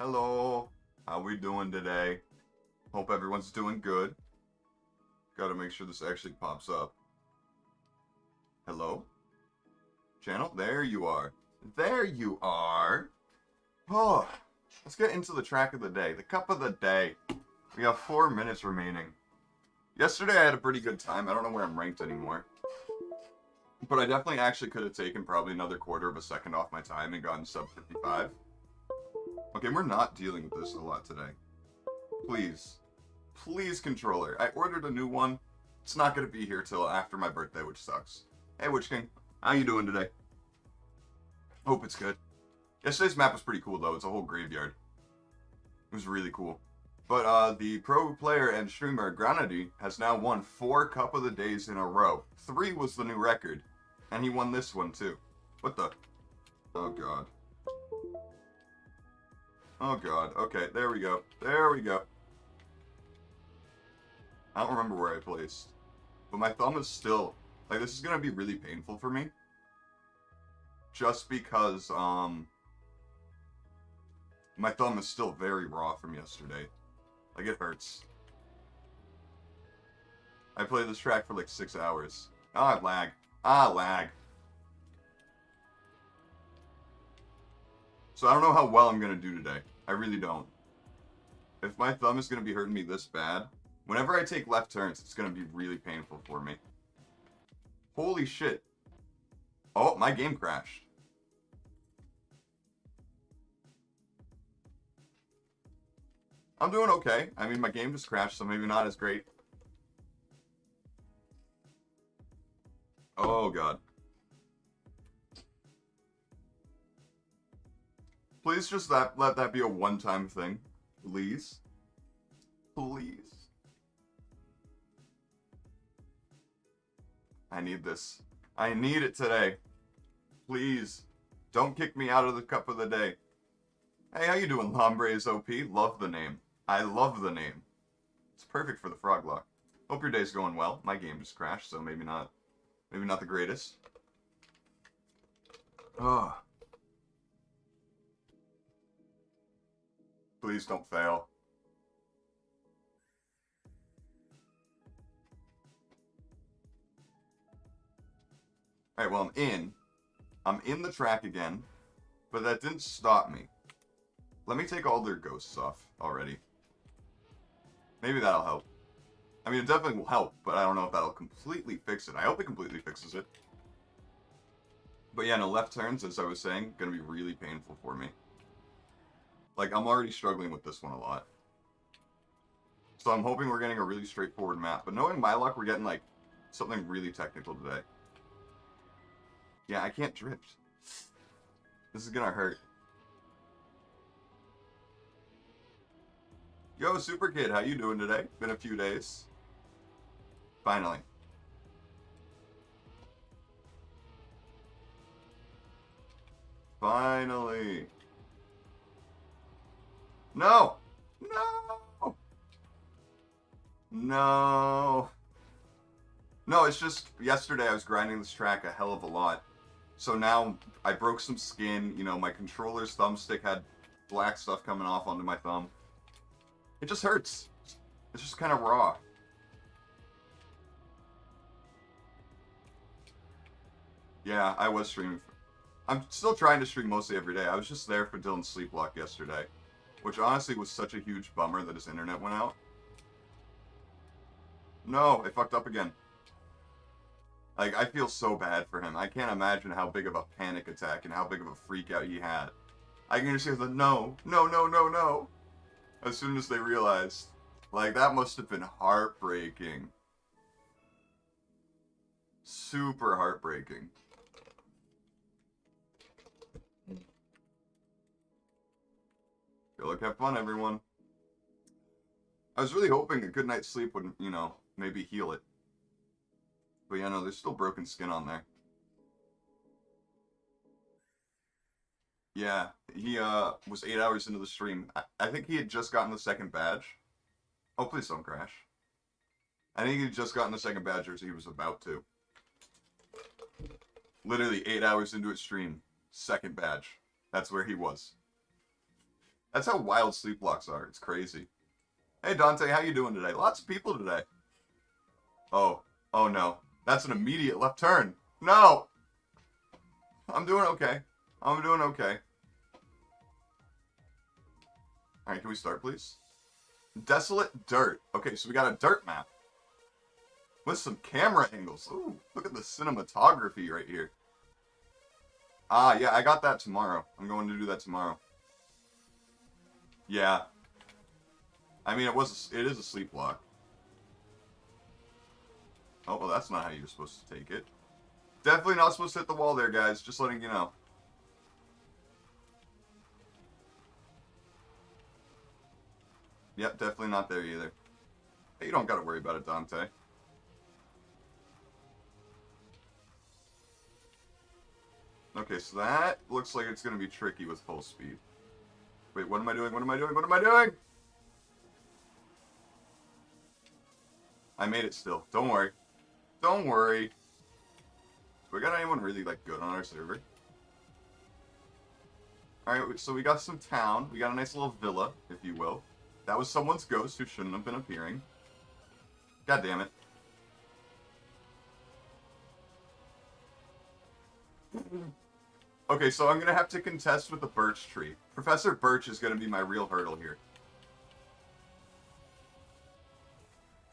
Hello. How we doing today? Hope everyone's doing good. Gotta make sure this actually pops up. Hello? Channel? There you are. There you are. Oh, let's get into the track of the day. The cup of the day. We have 4 minutes remaining. Yesterday I had a pretty good time. I don't know where I'm ranked anymore. But I definitely actually could have taken probably another quarter of a second off my time and gotten sub 55. Okay, we're not dealing with this a lot today. Please. Please, controller. I ordered a new one. It's not going to be here till after my birthday, which sucks. Hey, Witch King. How you doing today? Hope it's good. Yesterday's map was pretty cool, though. It's a whole graveyard. It was really cool. But the pro player and streamer Granady has now won 4 Cup of the Days in a row. 3 was the new record. And he won this one, too. What the? Oh, God. Oh, God. Okay, there we go. There we go. I don't remember where I placed. But my thumb is still... Like, this is going to be really painful for me. Just because, my thumb is still very raw from yesterday. Like, it hurts. I played this track for like 6 hours. Ah, lag. Ah, lag. So I don't know how well I'm going to do today. I really don't. If my thumb is going to be hurting me this bad, whenever I take left turns, it's going to be really painful for me. Holy shit. Oh, my game crashed. I'm doing okay. I mean, my game just crashed, so maybe not as great. Oh, God. Please just let that be a one-time thing. Please. Please. I need this. I need it today. Please. Don't kick me out of the cup of the day. Hey, how you doing, Lombre's OP? Love the name. I love the name. It's perfect for the frog lock. Hope your day's going well. My game just crashed, so maybe not the greatest. Oh. Please don't fail. Alright, well, I'm in the track again, but that didn't stop me. Let me take all their ghosts off already. Maybe that'll help. I mean, it definitely will help, but I don't know if that'll completely fix it. I hope it completely fixes it. But yeah, no, left turns, as I was saying, gonna be really painful for me. Like, I'm already struggling with this one a lot. So I'm hoping we're getting a really straightforward map. But knowing my luck, we're getting, like, something really technical today. Yeah, I can't drift. This is gonna hurt. Yo, Super Kid, how you doing today? Been a few days. Finally. Finally. No! No! No! No, it's just, yesterday I was grinding this track a hell of a lot. So now, I broke some skin, you know, my controller's thumbstick had black stuff coming off onto my thumb. It just hurts. It's just kind of raw. Yeah, I was streaming. I'm still trying to stream mostly every day. I was just there for Dylan's sleep block yesterday. Which honestly was such a huge bummer that his internet went out. No, I fucked up again. Like, I feel so bad for him. I can't imagine how big of a panic attack and how big of a freak out he had. I can just hear the no, no, no, no, no. As soon as they realized. Like, that must have been heartbreaking. Super heartbreaking. Good luck, have fun, everyone. I was really hoping a good night's sleep would, you know, maybe heal it. But yeah, no, there's still broken skin on there. Yeah, he was 8 hours into the stream. I think he had just gotten the second badge. Oh, please don't crash. I think he had just gotten the second badge, or he was about to. Literally 8 hours into his stream, second badge. That's where he was. That's how wild sleep blocks are. It's crazy. Hey, Dante, how you doing today? Lots of people today. Oh. Oh, no. That's an immediate left turn. No! I'm doing okay. I'm doing okay. Alright, can we start, please? Desolate dirt. Okay, so we got a dirt map. With some camera angles. Ooh, look at the cinematography right here. Ah, yeah, I got that tomorrow. I'm going to do that tomorrow. Yeah. I mean, it is a sleep block. Oh, well, that's not how you're supposed to take it. Definitely not supposed to hit the wall there, guys. Just letting you know. Yep, definitely not there either. Hey, you don't gotta worry about it, Dante. Okay, so that looks like it's gonna be tricky with full speed. Wait, what am I doing? What am I doing? What am I doing? I made it still. Don't worry. Don't worry. Do we got anyone really, like, good on our server? Alright, so we got some town. We got a nice little villa, if you will. That was someone's ghost who shouldn't have been appearing. God damn it. Okay, so I'm gonna have to contest with the birch tree. Professor Birch is gonna be my real hurdle here.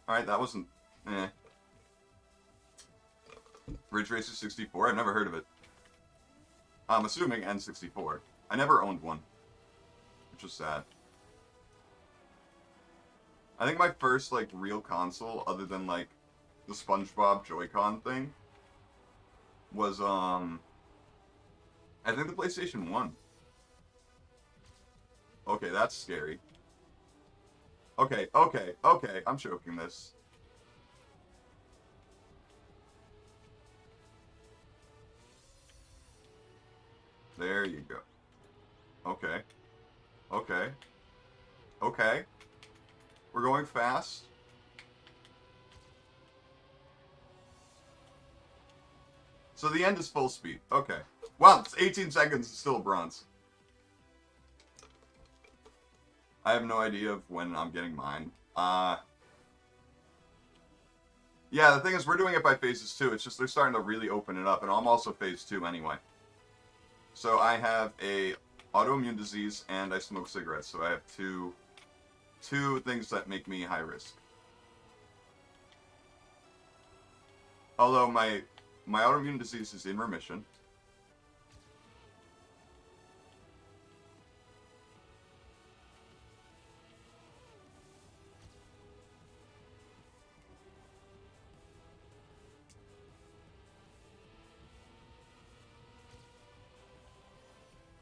Alright, that wasn't... eh. Ridge Racer 64? I've never heard of it. I'm assuming N64. I never owned one. Which was sad. I think my first, like, real console, other than, like, the SpongeBob Joy-Con thing, was, I think the PlayStation 1. Okay, that's scary. Okay, okay, okay, I'm choking this. There you go. Okay. Okay. Okay. We're going fast. So the end is full speed. Okay. Wow, it's 18 seconds. It's still bronze. I have no idea of when I'm getting mine. Yeah, the thing is, we're doing it by phases too. It's just they're starting to really open it up, and I'm also phase 2 anyway. So I have a autoimmune disease, and I smoke cigarettes. So I have two things that make me high risk. Although my autoimmune disease is in remission.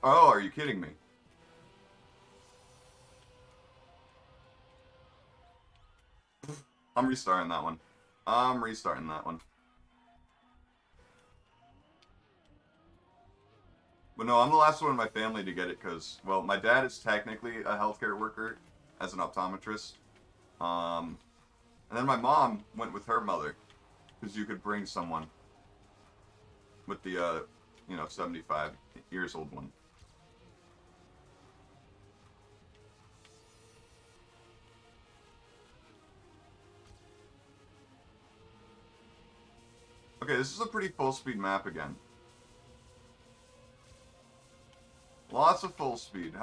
Oh, are you kidding me? I'm restarting that one. I'm restarting that one. But no, I'm the last one in my family to get it because, well, my dad is technically a healthcare worker as an optometrist. And then my mom went with her mother because you could bring someone with the, 75 years old one. Okay, this is a pretty full speed map again. Lots of full speed.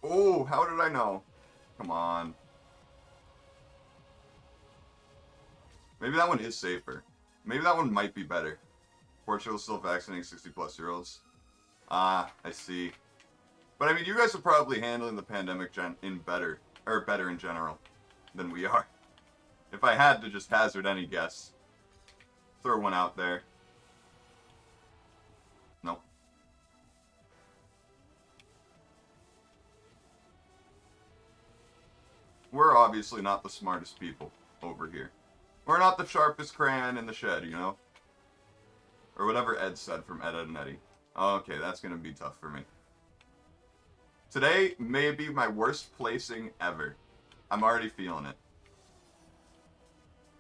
Oh, how did I know? Come on. Maybe that one is safer. Maybe that one might be better. Portugal's still vaccinating 60-plus-year-olds. Ah, I see. But I mean, you guys are probably handling the pandemic better in general than we are. If I had to just hazard any guess. Throw one out there. No. We're obviously not the smartest people over here. We're not the sharpest crayon in the shed, you know? Or whatever Ed said from Ed, Ed, and Eddie. Okay, that's gonna be tough for me. Today may be my worst placing ever. I'm already feeling it.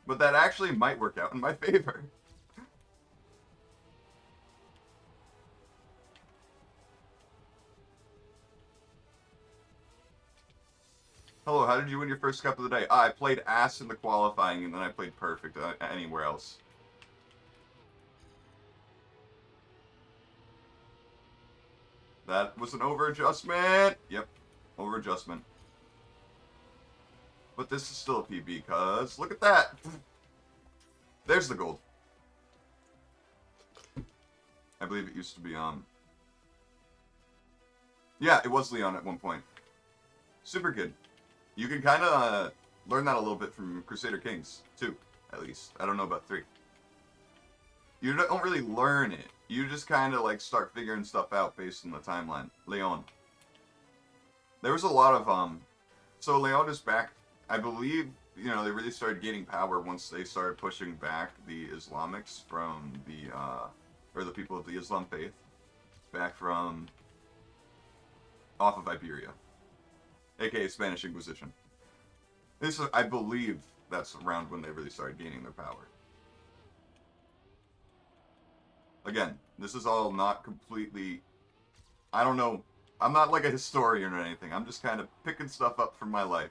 But that actually might work out in my favor. Hello, how did you win your first cup of the day? I played ass in the qualifying, and then I played perfect anywhere else. That was an over-adjustment! Yep, over-adjustment. But this is still a PB, because look at that! There's the gold. I believe it used to be on. Yeah, it was Leon at one point. Super good. You can kind of learn that a little bit from Crusader Kings, 2, at least. I don't know about 3. You don't really learn it. You just kind of like start figuring stuff out based on the timeline. Leon. There was a lot of, so Leon is back. I believe, you know, they really started gaining power once they started pushing back the Islamics from the, or the people of the Islam faith, back from off of Iberia, aka Spanish Inquisition. This, I believe, that's around when they really started gaining their power. Again, this is all not completely, I don't know, I'm not like a historian or anything, I'm just kind of picking stuff up from my life.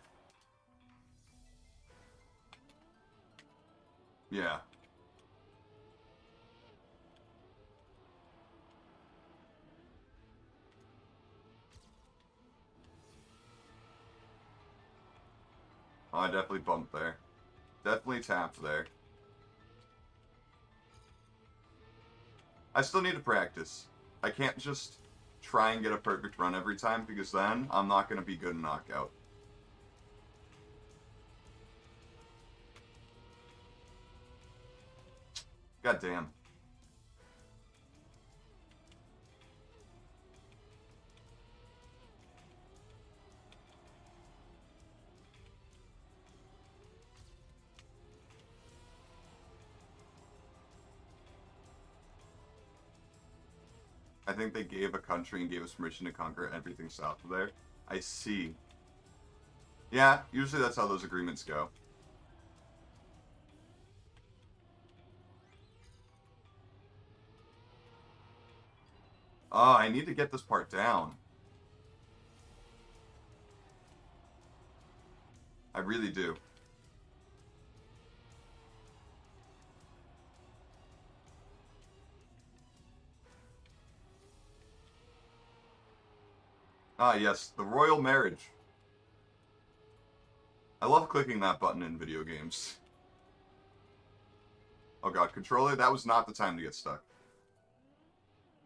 Yeah. Oh, I definitely bumped there. Definitely tapped there. I still need to practice. I can't just try and get a perfect run every time, because then I'm not going to be good in knockout. God damn. I think they gave a country and gave us permission to conquer everything south of there. I see. Yeah, usually that's how those agreements go. Oh, I need to get this part down. I really do. Ah, yes, the royal marriage. I love clicking that button in video games. Oh god, controller, that was not the time to get stuck.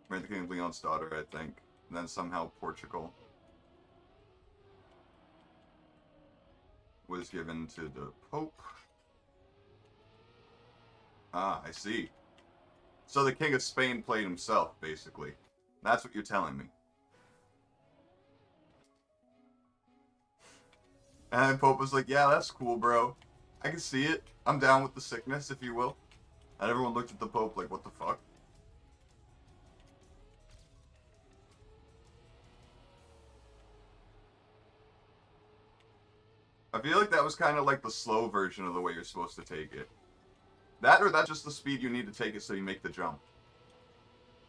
Married the King of Leon's daughter, I think. And then somehow Portugal was given to the Pope. Ah, I see. So the King of Spain played himself, basically. That's what you're telling me. And Pope was like, yeah, that's cool, bro. I can see it. I'm down with the sickness, if you will. And everyone looked at the Pope like, what the fuck? I feel like that was kind of like the slow version of the way you're supposed to take it. That, or that's just the speed you need to take it so you make the jump.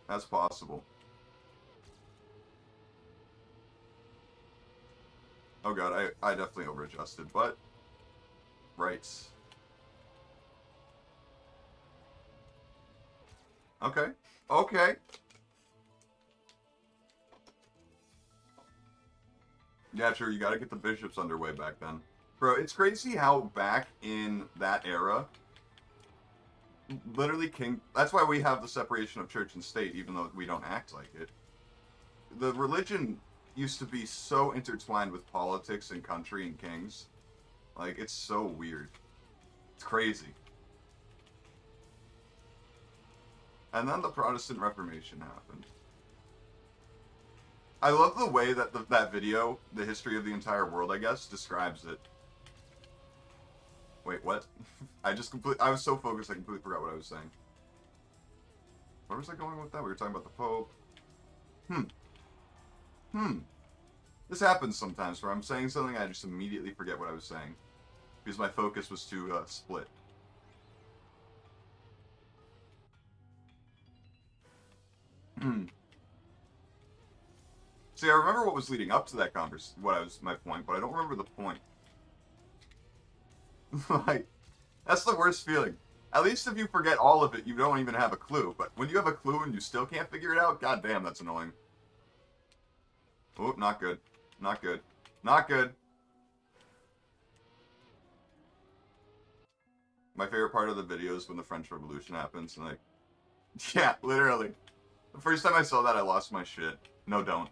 That's possible. Oh god, I definitely over-adjusted, but... Right. Okay. Okay. Yeah, sure, you gotta get the bishops underway back then. Bro, it's crazy how back in that era, literally that's why we have the separation of church and state, even though we don't act like it. The religion used to be so intertwined with politics and country and kings. Like, it's so weird. It's crazy. And then the Protestant Reformation happened. I love the way that that video, the history of the entire world, I guess, describes it. Wait, what? I was so focused I completely forgot what I was saying. Where was I going with that? We were talking about the Pope. This happens sometimes where I'm saying something I just immediately forget what I was saying. Because my focus was too split. See, I remember what was leading up to that my point, but I don't remember the point. Like, that's the worst feeling. At least if you forget all of it, you don't even have a clue. But when you have a clue and you still can't figure it out, goddamn, that's annoying. Oh, not good. Not good. Not good. My favorite part of the video is when the French Revolution happens, and like, yeah, literally. The first time I saw that, I lost my shit. No, don't.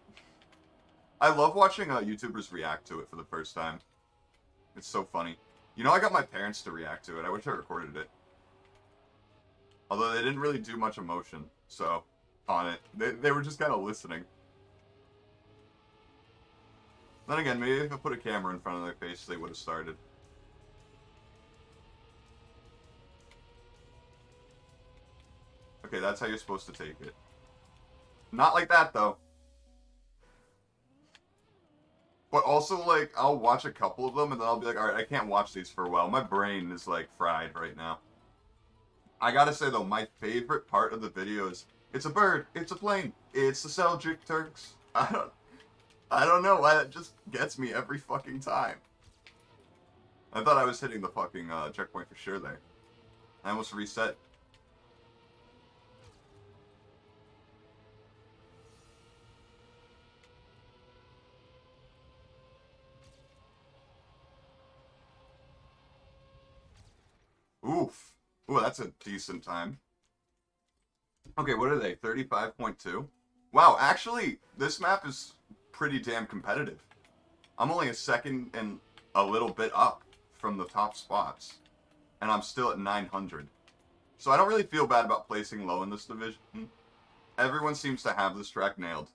I love watching YouTubers react to it for the first time. It's so funny. You know, I got my parents to react to it. I wish I recorded it. Although they didn't really do much emotion, so, on it. They were just kind of listening. Then again, maybe if I put a camera in front of their face, they would have started. Okay, that's how you're supposed to take it. Not like that, though. But also, like, I'll watch a couple of them, and then I'll be like, alright, I can't watch these for a while. My brain is, like, fried right now. I gotta say, though, my favorite part of the video is, it's a bird, it's a plane, it's the Seljuk Turks. I don't know why that just gets me every fucking time. I thought I was hitting the fucking checkpoint for sure there. I almost reset. Oof. Ooh, that's a decent time. Okay, what are they? 35.2? Wow, actually, this map is pretty damn competitive. I'm only a second and a little bit up from the top spots. And I'm still at 900. So I don't really feel bad about placing low in this division. Everyone seems to have this track nailed.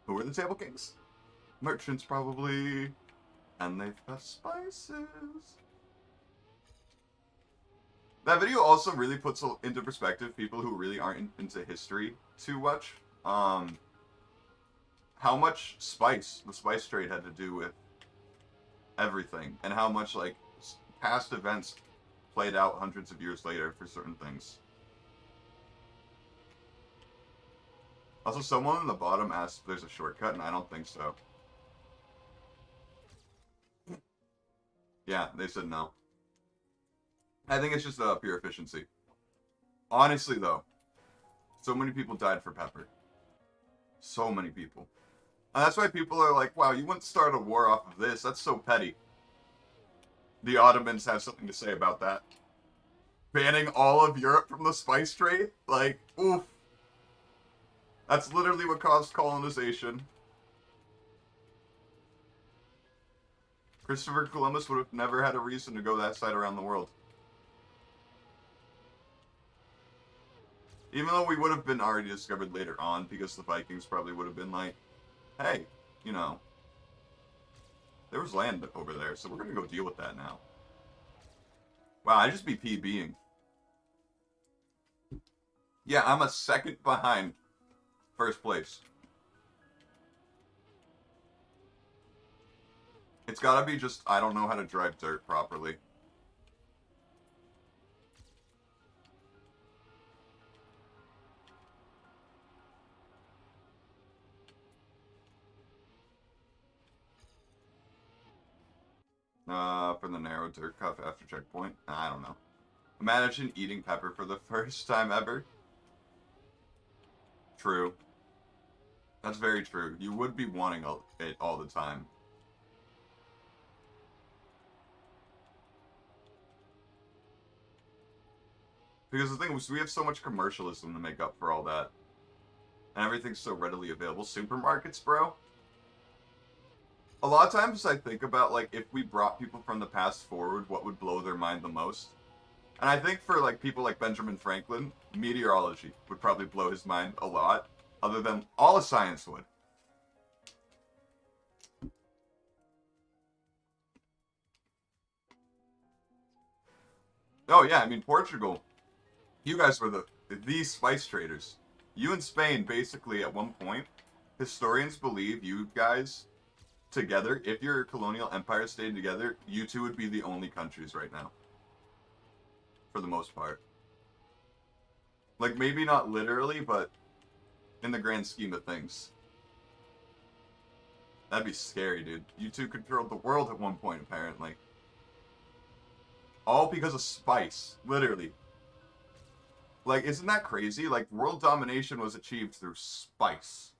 Who are the Table Kings? Merchants, probably. And they've got spices. That video also really puts into perspective people who really aren't into history too much. How much spice the spice trade had to do with everything, and how much like past events played out hundreds of years later for certain things. Also, someone in the bottom asked if there's a shortcut, and I don't think so. Yeah, they said no. I think it's just pure efficiency. Honestly, though, so many people died for pepper. So many people. And that's why people are like, wow, you wouldn't start a war off of this. That's so petty. The Ottomans have something to say about that. Banning all of Europe from the spice trade? Like, oof. That's literally what caused colonization. Christopher Columbus would have never had a reason to go that side around the world. Even though we would have been already discovered later on, because the Vikings probably would have been like, hey, you know, there was land over there, so we're going to go deal with that now. Wow, I just be PBing. Yeah, I'm a second behind first place. It's gotta be just, I don't know how to drive dirt properly. For the narrow dirt cuff after checkpoint? I don't know. Imagine eating pepper for the first time ever. True. That's very true. You would be wanting it all the time. Because the thing is, we have so much commercialism to make up for all that. And everything's so readily available. Supermarkets, bro? A lot of times I think about, like, if we brought people from the past forward, what would blow their mind the most? And I think for, like, people like Benjamin Franklin, meteorology would probably blow his mind a lot. Other than all of science would. Oh, yeah, I mean, Portugal. You guys were the spice traders. You and Spain, basically, at one point, historians believe you guys together, if your colonial empire stayed together, you two would be the only countries right now. For the most part. Like, maybe not literally, but in the grand scheme of things. That'd be scary, dude. You two controlled the world at one point, apparently. All because of spice. Literally. Like, isn't that crazy? Like, world domination was achieved through spice.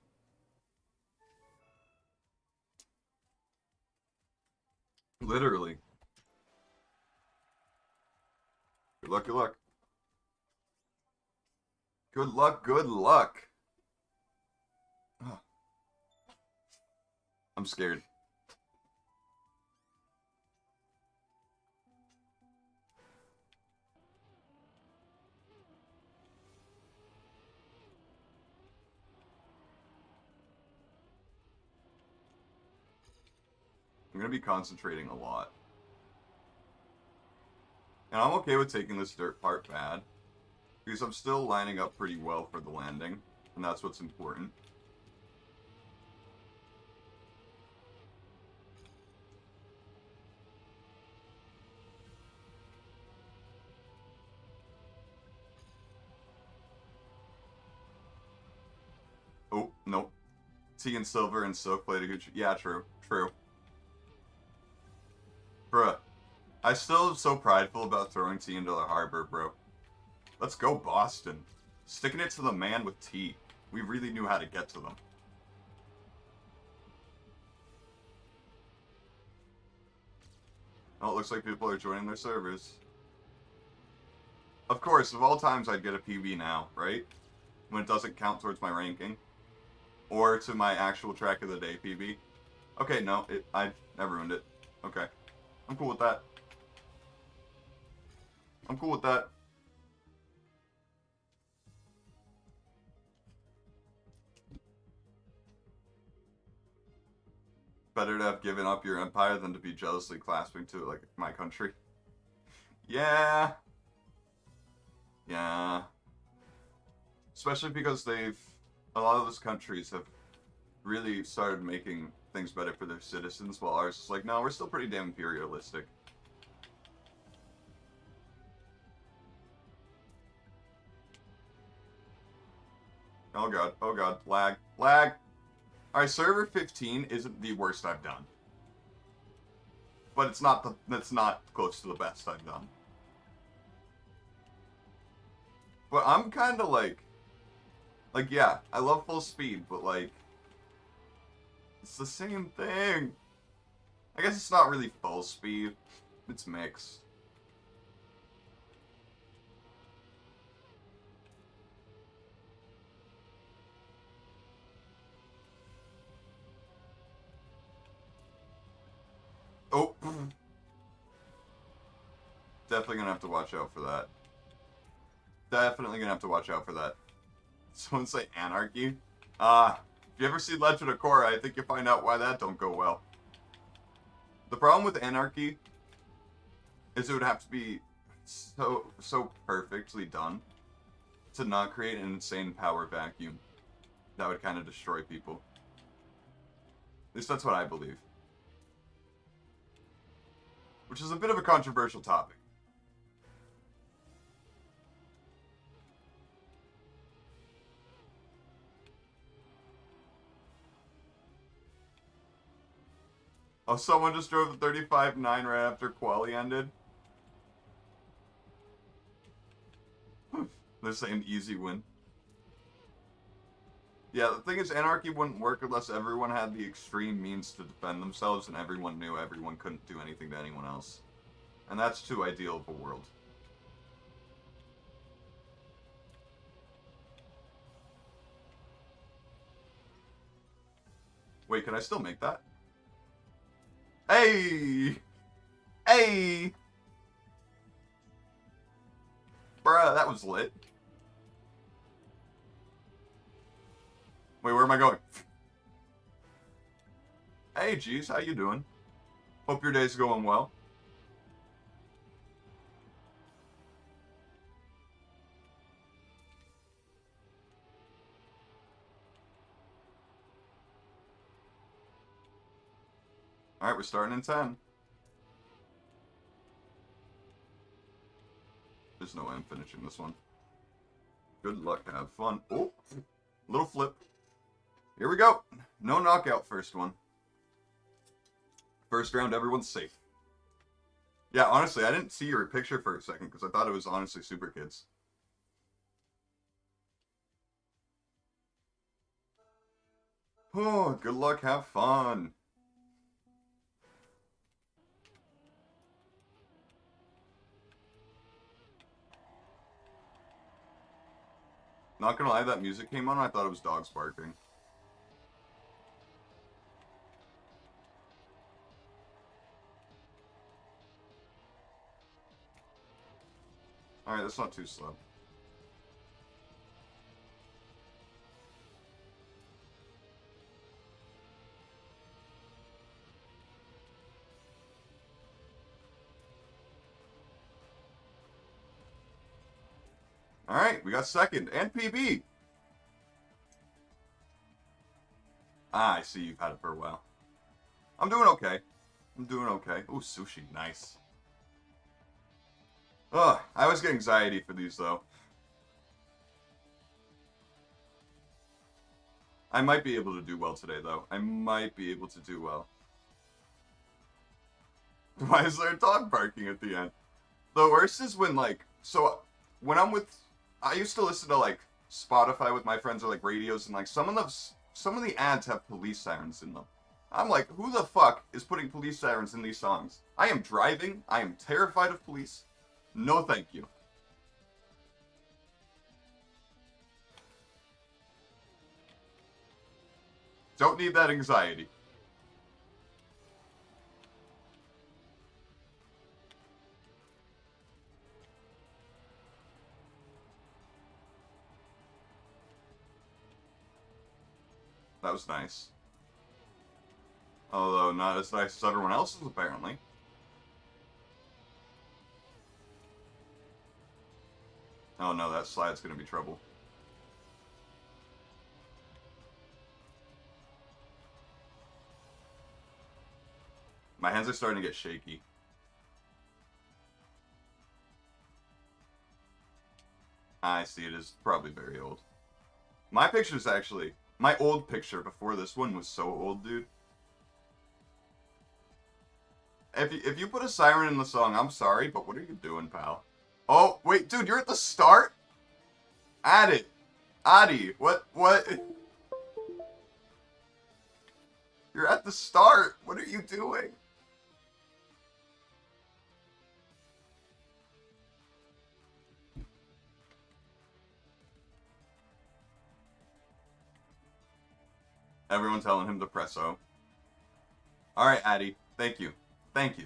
Literally. Good luck, good luck. Good luck, good luck. Ugh. I'm scared. I'm gonna be concentrating a lot. And I'm okay with taking this dirt part bad, because I'm still lining up pretty well for the landing, and that's what's important. Oh, nope. Tea and silver and silk played a good... Yeah, true. True. Bruh. I still am so prideful about throwing tea into the harbor, bro. Let's go, Boston. Sticking it to the man with tea. We really knew how to get to them. Oh, it looks like people are joining their servers. Of course, of all times I'd get a PB now, right? When it doesn't count towards my ranking. Or to my actual track of the day PB. Okay, no, I ruined it. Okay. I'm cool with that. I'm cool with that. Better to have given up your empire than to be jealously clasping to it like my country. Yeah. Yeah. Especially because a lot of those countries have really started making things better for their citizens, while ours is like, no, we're still pretty damn imperialistic. Oh god, lag, lag! Alright, server 15 isn't the worst I've done. But it's not close to the best I've done. But I'm kinda like, yeah, I love full speed, but like, it's the same thing. I guess it's not really full speed, it's mixed. Oh. Definitely gonna have to watch out for that. Definitely gonna have to watch out for that. Someone say anarchy? If you ever see Legend of Korra, I think you'll find out why that don't go well. The problem with anarchy is it would have to be so perfectly done to not create an insane power vacuum that would kind of destroy people. At least that's what I believe. Which is a bit of a controversial topic. Oh, someone just drove the 35-9 right after quali ended. They're saying easy win. Yeah, the thing is, anarchy wouldn't work unless everyone had the extreme means to defend themselves and everyone knew everyone couldn't do anything to anyone else. And that's too ideal of a world. Wait, can I still make that? Hey! Hey! Bruh, that was lit. Wait, where am I going? Hey, geez, how you doing? Hope your day's going well. Alright, we're starting in 10. There's no way I'm finishing this one. Good luck, have fun. Oh, little flip. Here we go. No knockout first one. First round, everyone's safe. Yeah, honestly, I didn't see your picture for a second because I thought it was honestly Super Kids. Oh, good luck, have fun. Not gonna lie, that music came on, I thought it was dogs barking. Alright, that's not too slow. Alright, we got second and PB. Ah, I see you've had it for a while. I'm doing okay. I'm doing okay. Ooh, sushi, nice. Ugh, I always get anxiety for these, though. I might be able to do well today, though. I might be able to do well. Why is there a dog barking at the end? The worst is when, like, so when I'm with, I used to listen to, like, Spotify with my friends or, like, radios, and, like, some of the ads have police sirens in them. I'm like, who the fuck is putting police sirens in these songs? I am driving. I am terrified of police. No thank you. Don't need that anxiety. That was nice. Although not as nice as everyone else's, apparently. Oh no, that slide's gonna be trouble. My hands are starting to get shaky. I see, it is probably very old. My picture's actually... My old picture before this one was so old, dude. If you put a siren in the song, I'm sorry, but what are you doing, pal? Oh, wait, dude, you're at the start? Add it. Adi, what? You're at the start. What are you doing? Everyone telling him to press O. Alright, Addy. Thank you. Thank you.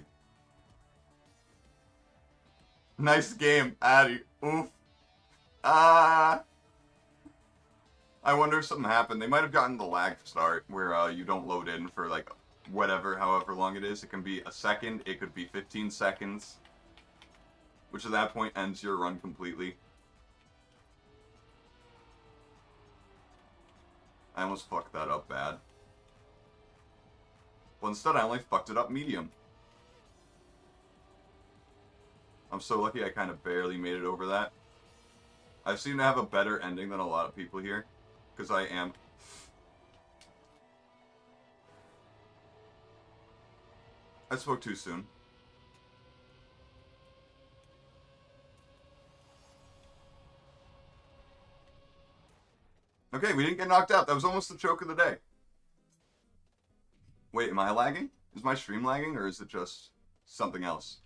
Nice game, Addy. Oof. I wonder if something happened. They might have gotten the lag start where you don't load in for like whatever, however long it is. It can be a second. It could be 15 seconds. Which at that point ends your run completely. I almost fucked that up bad. Well, instead I only fucked it up medium. I'm so lucky I kind of barely made it over that. I seem to have a better ending than a lot of people here. Because I am. I spoke too soon. Okay, we didn't get knocked out. That was almost the choke of the day. Wait, am I lagging? Is my stream lagging, or is it just something else?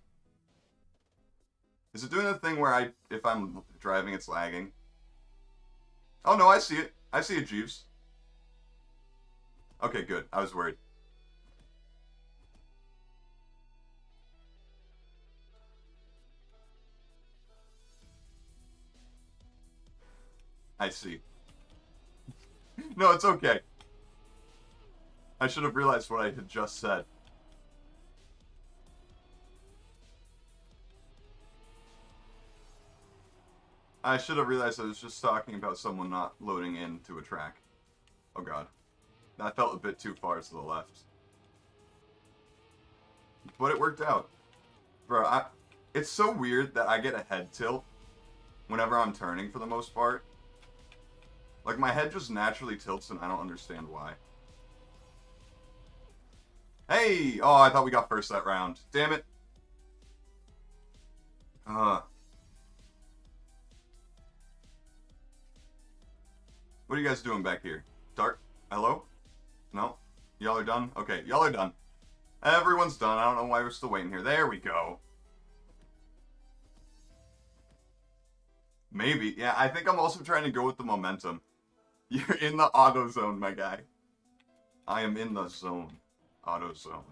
Is it doing the thing where if I'm driving, it's lagging? Oh no, I see it. I see it, Jeeves. Okay, good. I was worried. I see. No, it's okay. I should have realized what I had just said. I should have realized I was just talking about someone not loading into a track. Oh god. That felt a bit too far to the left. But it worked out. Bro, it's so weird that I get a head tilt whenever I'm turning for the most part. Like, my head just naturally tilts and I don't understand why. Hey! Oh, I thought we got first that round. Damn it. What are you guys doing back here? Dark? Hello? No? Y'all are done? Okay, y'all are done. Everyone's done. I don't know why we're still waiting here. There we go. Maybe. Yeah, I think I'm also trying to go with the momentum. You're in the auto zone, my guy. I am in the zone. Auto zone.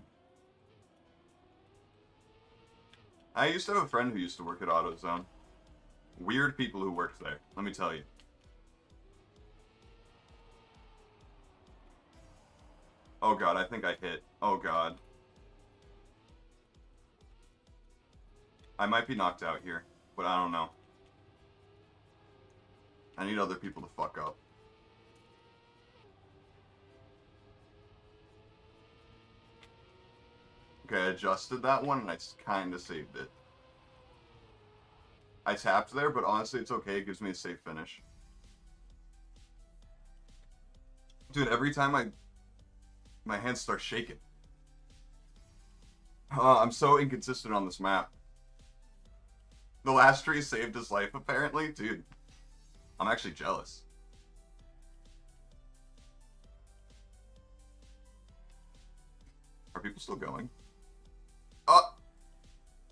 I used to have a friend who used to work at AutoZone. Weird people who worked there, let me tell you. Oh god, I think I hit. Oh god. I might be knocked out here, but I don't know. I need other people to fuck up. Okay, I adjusted that one and I kinda saved it. I tapped there, but honestly it's okay, it gives me a safe finish. Dude, every time my hands start shaking. I'm so inconsistent on this map. The last tree saved his life, apparently. Dude, I'm actually jealous. Are people still going? Oh!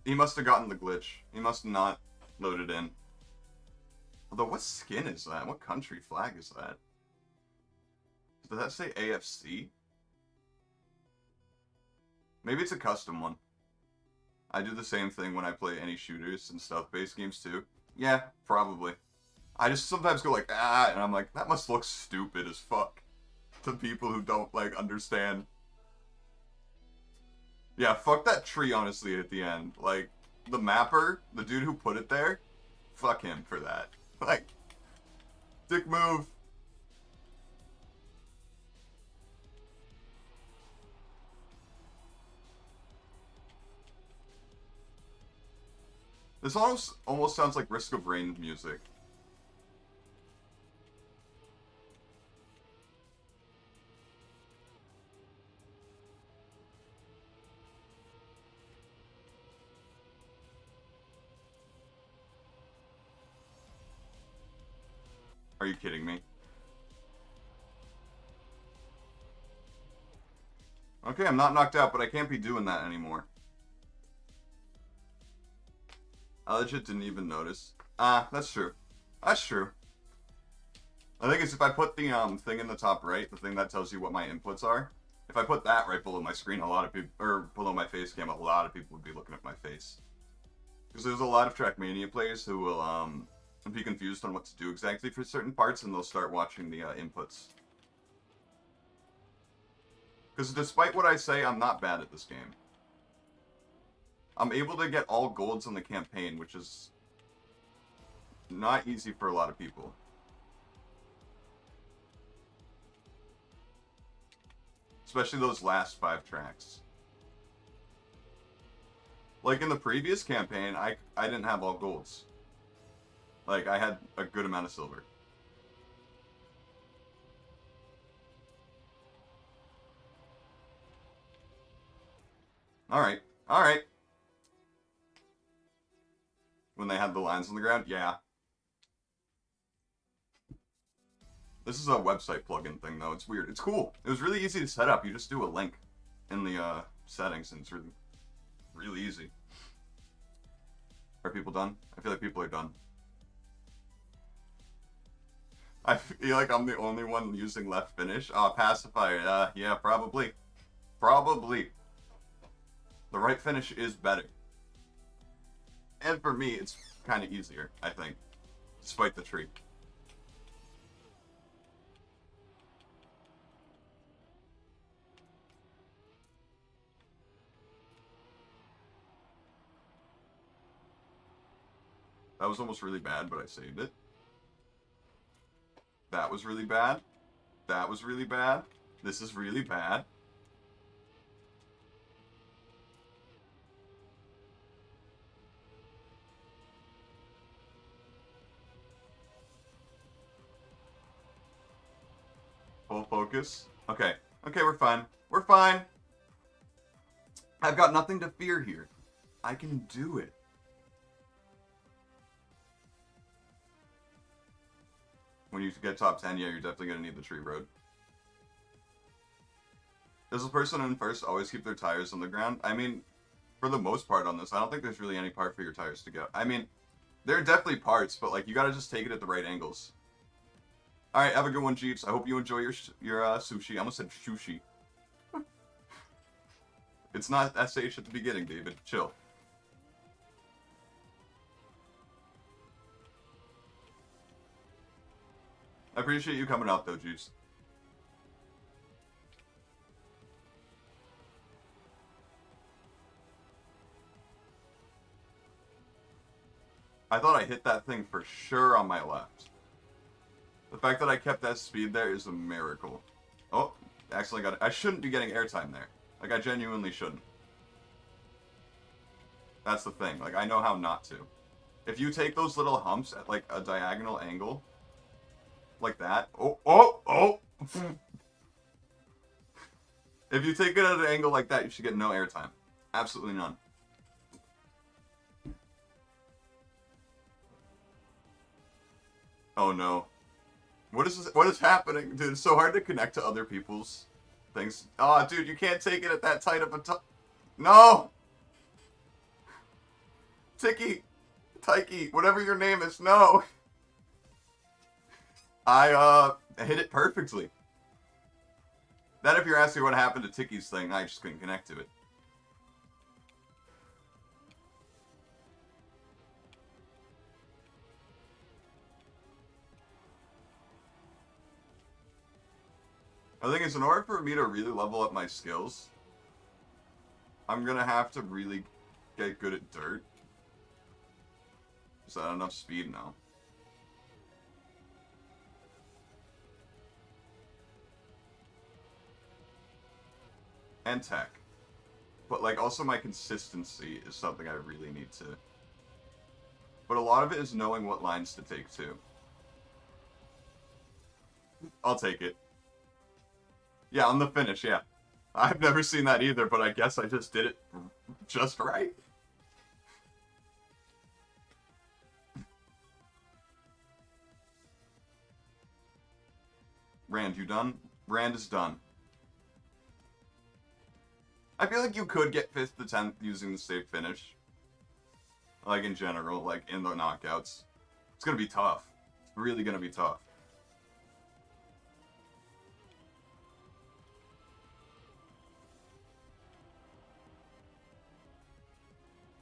He must have gotten the glitch. He must not load it in. Although, what skin is that? What country flag is that? Does that say AFC? Maybe it's a custom one. I do the same thing when I play any shooters and stealth-based games too. Yeah, probably. I just sometimes go like, ah, and I'm like, that must look stupid as fuck to people who don't, like, understand. Yeah, fuck that tree, honestly, at the end. Like, the mapper, the dude who put it there, fuck him for that. Like, dick move. This almost sounds like Risk of Rain music. Are you kidding me? Okay, I'm not knocked out, but I can't be doing that anymore. I legit didn't even notice. Ah, that's true. That's true. I think it's if I put the thing in the top right, the thing that tells you what my inputs are. If I put that right below my screen, a lot of people, or below my face cam, a lot of people would be looking at my face. Because there's a lot of Trackmania players who will be confused on what to do exactly for certain parts, and they'll start watching the inputs. Because despite what I say, I'm not bad at this game. I'm able to get all golds in the campaign, which is not easy for a lot of people. Especially those last 5 tracks. Like in the previous campaign, I didn't have all golds. Like, I had a good amount of silver. Alright, alright. When they had the lines on the ground, yeah. This is a website plugin thing, though. It's weird. It's cool. It was really easy to set up. You just do a link in the settings, and it's really, really easy. Are people done? I feel like people are done. I feel like I'm the only one using left finish. Pacifier. Yeah, probably. Probably. The right finish is better. And for me, it's kind of easier, I think. Despite the tree. That was almost really bad, but I saved it. That was really bad. That was really bad. This is really bad. Full focus. Okay. Okay, we're fine. We're fine. I've got nothing to fear here. I can do it. When you get top 10, yeah, you're definitely going to need the tree road. Does the person in first always keep their tires on the ground? I mean, for the most part on this, I don't think there's really any part for your tires to go. I mean, there are definitely parts, but like you got to just take it at the right angles. All right, have a good one, Jeeps. I hope you enjoy your sushi. I almost said sushi. It's not SH at the beginning, David. Chill. I appreciate you coming out, though, Juice. I thought I hit that thing for sure on my left. The fact that I kept that speed there is a miracle. Oh, accidentally got it. I shouldn't be getting airtime there. Like, I genuinely shouldn't. That's the thing. Like, I know how not to. If you take those little humps at, like, a diagonal angle, like that. Oh! If you take it at an angle like that, you should get no airtime. Absolutely none. Oh no. What is this? What is happening? Dude, it's so hard to connect to other people's things. Oh, dude, you can't take it at that tight of a No! Tyke, whatever your name is, no! I hit it perfectly. That if you're asking what happened to Tiki's thing, I just couldn't connect to it. I think it's in order for me to really level up my skills, I'm gonna have to really get good at dirt. Is that enough speed now? And tech. But like also my consistency is something I really need to. But a lot of it is knowing what lines to take too. I'll take it. Yeah, on the finish, yeah. I've never seen that either, but I guess I just did it just right. Rand, you done? Rand is done. I feel like you could get 5th to 10th using the safe finish. Like in general, like in the knockouts. It's gonna be tough. It's really gonna be tough.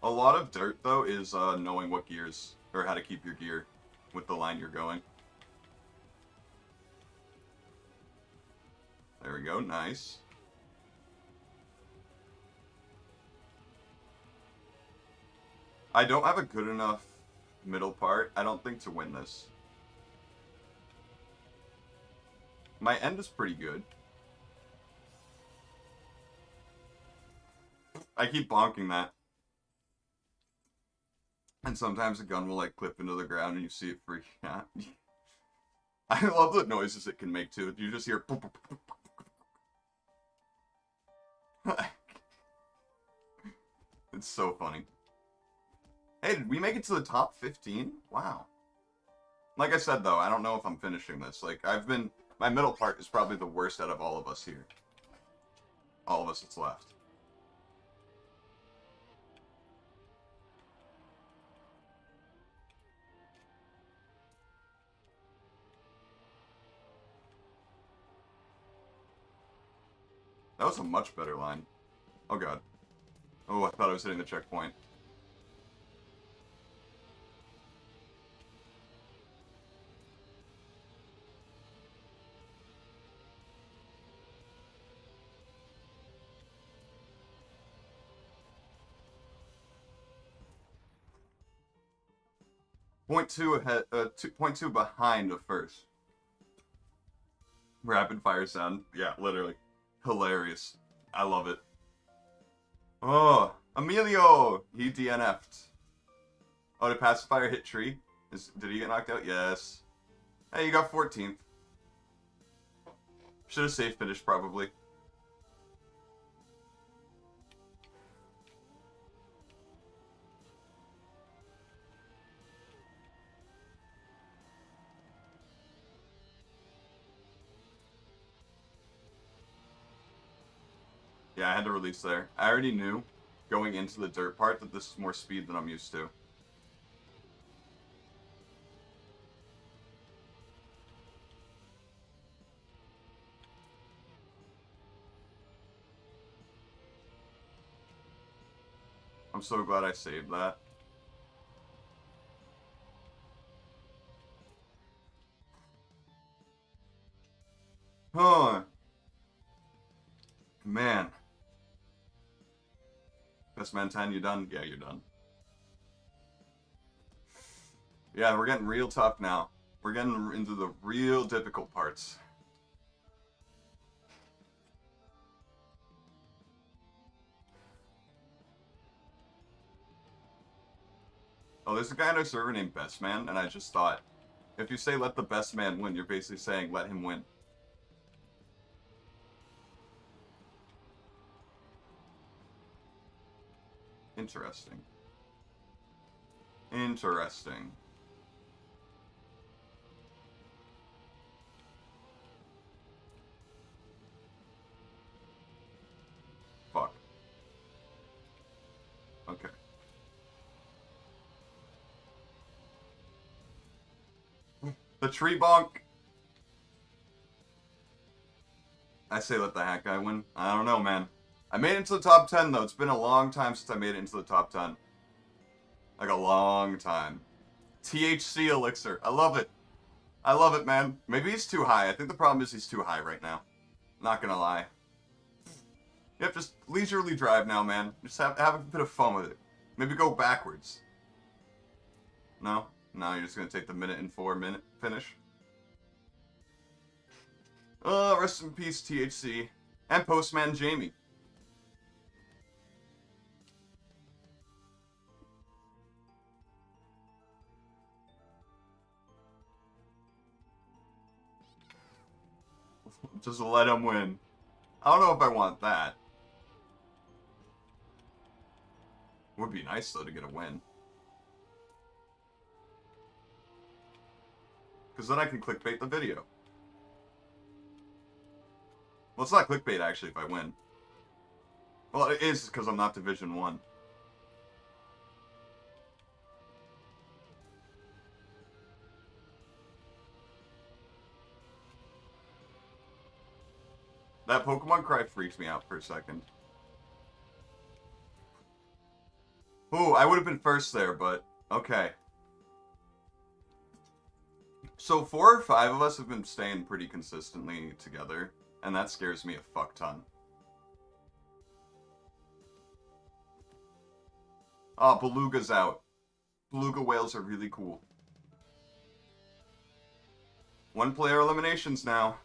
A lot of dirt, though, is knowing what gears, or how to keep your gear with the line you're going. There we go, nice. I don't have a good enough middle part, I don't think, to win this. My end is pretty good. I keep bonking that. And sometimes the gun will like clip into the ground and you see it freaking out. I love the noises it can make too. You just hear It's so funny. Hey, did we make it to the top 15? Wow. Like I said though, I don't know if I'm finishing this. Like my middle part is probably the worst out of all of us here. All of us that's left. That was a much better line. Oh god. Oh, I thought I was hitting the checkpoint. Point two ahead, 2.2 behind of first. Rapid fire sound. Yeah, literally. Hilarious. I love it. Oh, Emilio! He DNF'd. Oh, did Pacifier hit tree? Did he get knocked out? Yes. Hey, you got 14th. Should have safe finished, probably. Yeah, I had to release there. I already knew, going into the dirt part, that this is more speed than I'm used to. I'm so glad I saved that. Huh. Man. Best man 10, you done? Yeah, you're done. Yeah, we're getting real tough now. We're getting into the real difficult parts. Oh, there's a guy on our server named Best Man, and I just thought, if you say let the best man win, you're basically saying let him win. Interesting. Interesting. Fuck. Okay. The tree bonk! I say let the hat guy win. I don't know, man. I made it into the top 10, though. It's been a long time since I made it into the top 10. Like a long time. THC elixir. I love it. I love it, man. Maybe he's too high. I think the problem is he's too high right now. Not gonna lie. Yep, just leisurely drive now, man. Just have a bit of fun with it. Maybe go backwards. No? No, you're just gonna take the minute and 4-minute finish? Rest in peace, THC. And Postman Jamie. Just let him win. I don't know if I want that. Would be nice, though, to get a win. Because then I can clickbait the video. Well, it's not clickbait, actually, if I win. Well, it is, because I'm not Division 1. That Pokemon cry freaks me out for a second. Ooh, I would have been first there, but okay. So 4 or 5 of us have been staying pretty consistently together, and that scares me a fuck ton. Oh, Beluga's out. Beluga whales are really cool. 1-player eliminations now.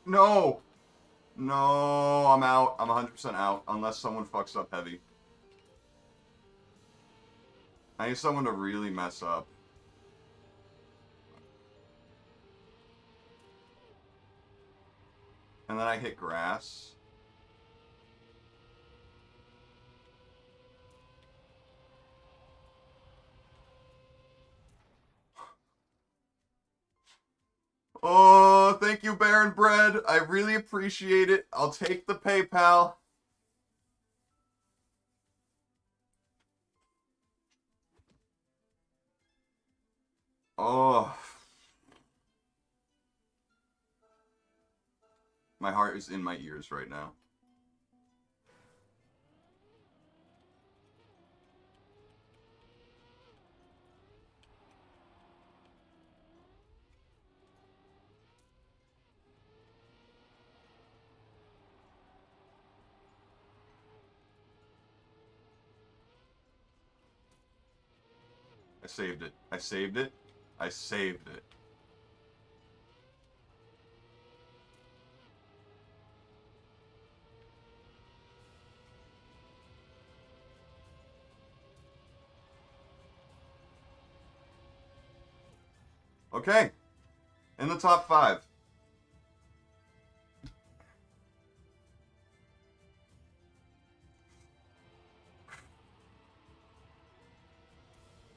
No! No, I'm out. I'm 100% out, unless someone fucks up heavy. I need someone to really mess up. And then I hit grass. Oh, thank you, Baron Bread. I really appreciate it. I'll take the PayPal. Oh. My heart is in my ears right now. I saved it. I saved it. I saved it. Okay. In the top 5.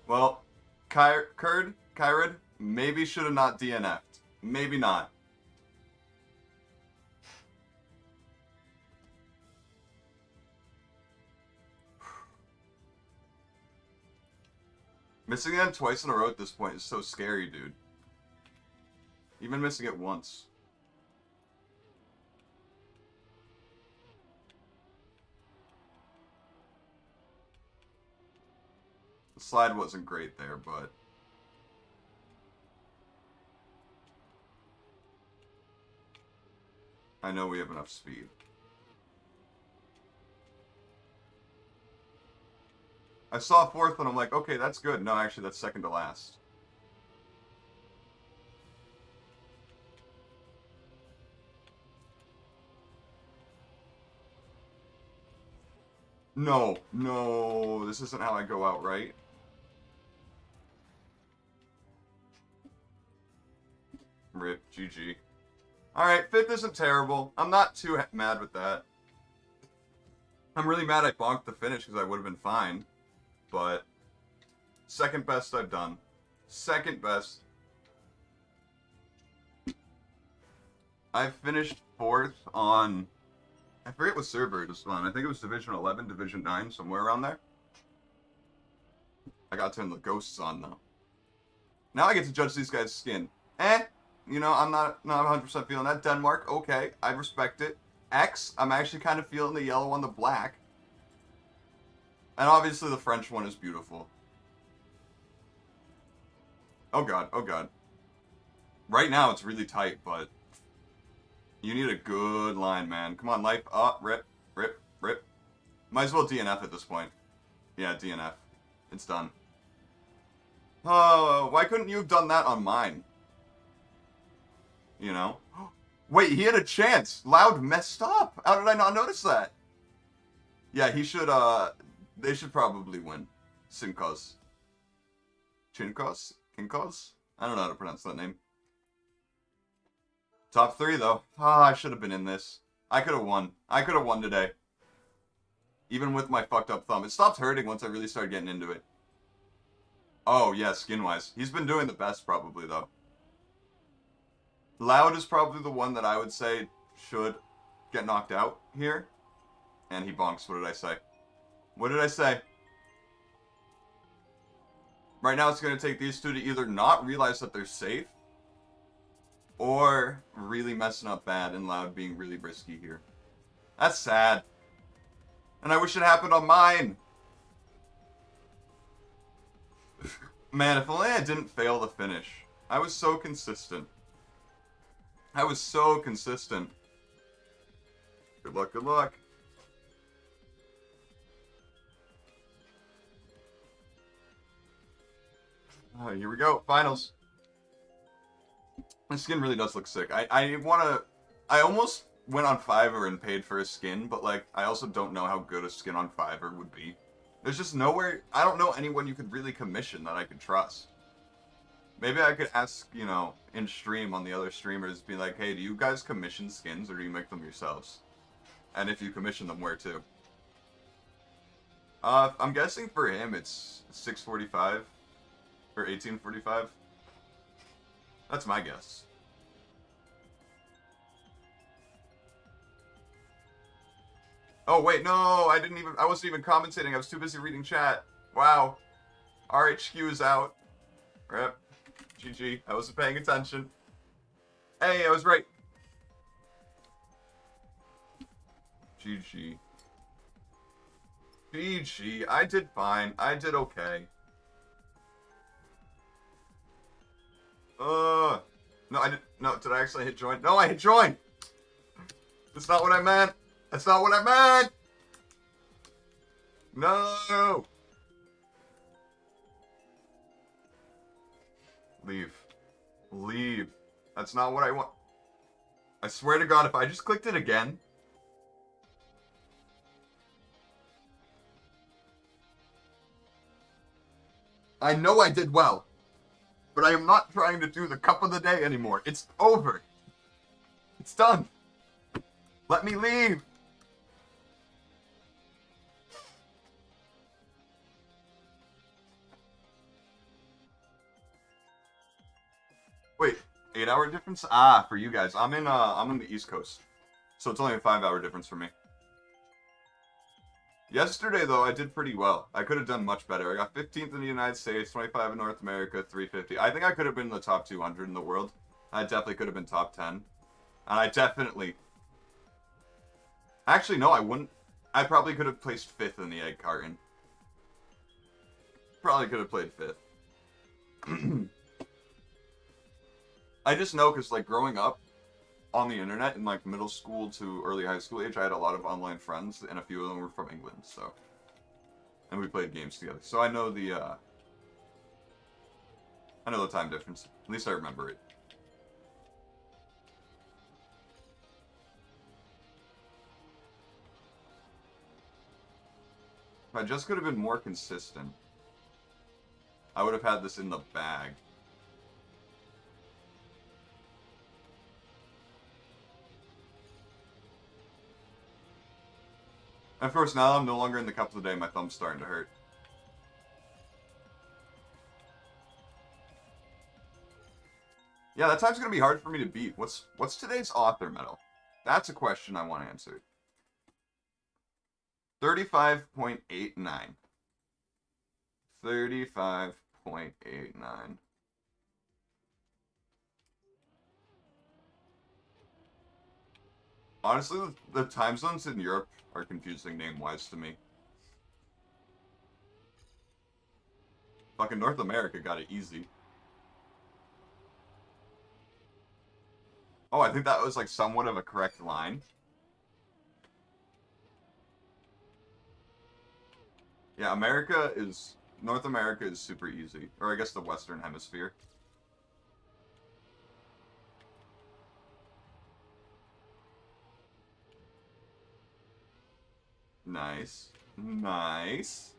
Well, Kyrid, maybe should have not DNF'd. Maybe not. Missing it twice in a row at this point is so scary, dude. Even missing it once. The slide wasn't great there, but... I know we have enough speed. I saw fourth and I'm like, okay, that's good. No, actually, that's second to last. No, no, this isn't how I go out, right? Rip, GG. Alright, fifth isn't terrible. I'm not too mad with that. I'm really mad I bonked the finish because I would have been fine. But second best I've done. Second best. I finished fourth on... I forget what server it was on. I think it was Division 11, Division 9, somewhere around there. I gotta turn the ghosts on, though. Now I get to judge these guys' skin. You know, I'm not 100% feeling that. Denmark, okay, I respect it. X, I'm actually kind of feeling the yellow on the black. And obviously the French one is beautiful. Oh god, oh god. Right now it's really tight, but... You need a good line, man. Come on, life. Oh, rip, rip, rip. Might as well DNF at this point. Yeah, DNF. It's done. Oh, why couldn't you have done that on mine? You know? Wait, he had a chance. Loud messed up. How did I not notice that? Yeah, he should, they should probably win. Simkos. Chinkos? Kinkos? I don't know how to pronounce that name. Top 3, though. Ah, I should have been in this. I could have won. I could have won today. Even with my fucked up thumb. It stopped hurting once I really started getting into it. Oh, yeah, skin-wise. He's been doing the best, probably, though. Loud is probably the one that I would say should get knocked out here. And he bonks. What did I say? What did I say? Right now it's going to take these two to either not realize that they're safe or really messing up bad and Loud being really risky here. That's sad. And I wish it happened on mine. Man, if only I didn't fail the finish. I was so consistent. I was so consistent. Good luck, good luck. Here we go, finals. My skin really does look sick. I almost went on Fiverr and paid for a skin, but like, I also don't know how good a skin on Fiverr would be. There's just nowhere, I don't know anyone you could really commission that I could trust. Maybe I could ask, you know, in stream on the other streamers, be like, hey, do you guys commission skins or do you make them yourselves? And if you commission them, where to? I'm guessing for him it's 645 or 1845. That's my guess. Oh wait, no, I wasn't even commentating. I was too busy reading chat. Wow. RHQ is out. Rip. GG. I wasn't paying attention. Hey, I was right. GG. GG. I did fine. I did okay. No, I didn't. No, did I actually hit join? No, I hit join! That's not what I meant. That's not what I meant! No! Leave. Leave. That's not what I want. I swear to God, if I just clicked it again... I know I did well. But I am not trying to do the cup of the day anymore. It's over. It's done. Let me leave. 8-hour difference? Ah, for you guys. I'm in the East Coast. So it's only a 5-hour difference for me. Yesterday, though, I did pretty well. I could have done much better. I got 15th in the United States, 25 in North America, 350. I think I could have been in the top 200 in the world. I definitely could have been top 10. And I definitely... Actually, no, I wouldn't. I probably could have placed 5th in the egg carton. Probably could have played 5th. I just know because, like, growing up on the internet in, like, middle school to early high school age, I had a lot of online friends, and a few of them were from England, so... And we played games together. So I know the time difference. At least I remember it. If I just could have been more consistent, I would have had this in the bag. Of course, now I'm no longer in the cup of the day, my thumb's starting to hurt. Yeah, that time's gonna be hard for me to beat. What's today's author medal? That's a question I want to answer. 35.89. 35.89. Honestly, the time zones in Europe are confusing name-wise to me. Fucking North America got it easy. Oh, I think that was like somewhat of a correct line. Yeah, North America is super easy. Or I guess the Western Hemisphere. Nice. Nice.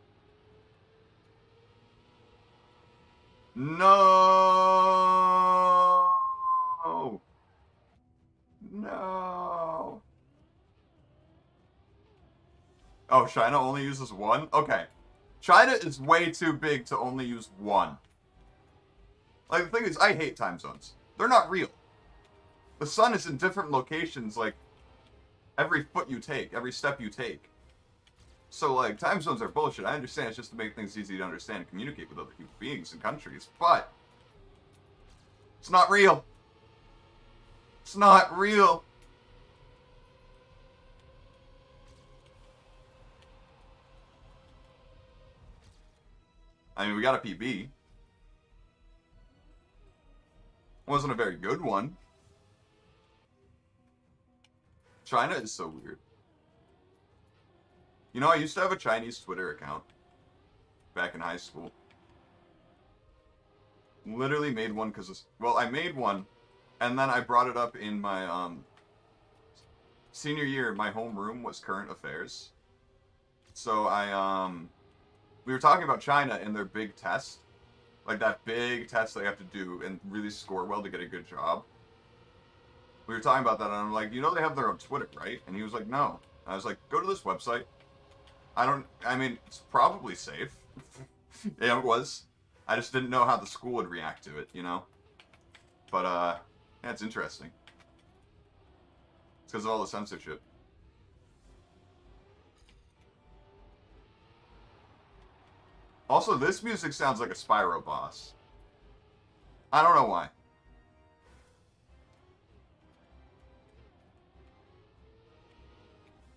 No! No! Oh, China only uses one? Okay. China is way too big to only use one. Like, the thing is, I hate time zones. They're not real. The sun is in different locations, like, every foot you take, every step you take. So, like, time zones are bullshit. I understand it's just to make things easy to understand and communicate with other human beings and countries, but it's not real. It's not real. I mean, we got a PB. Wasn't a very good one. China is so weird. You know, I used to have a Chinese Twitter account back in high school. Literally made one because, well, I made one, and then I brought it up in my senior year. My homeroom was current affairs, so we were talking about China and their big test, like that big test they have to do and really score well to get a good job. We were talking about that, and I'm like, you know, they have their own Twitter, right? And he was like, no. I was like, go to this website. I mean, it's probably safe. Yeah, it was. I just didn't know how the school would react to it, you know? But, yeah, it's interesting. It's because of all the censorship. Also, this music sounds like a Spyro boss. I don't know why.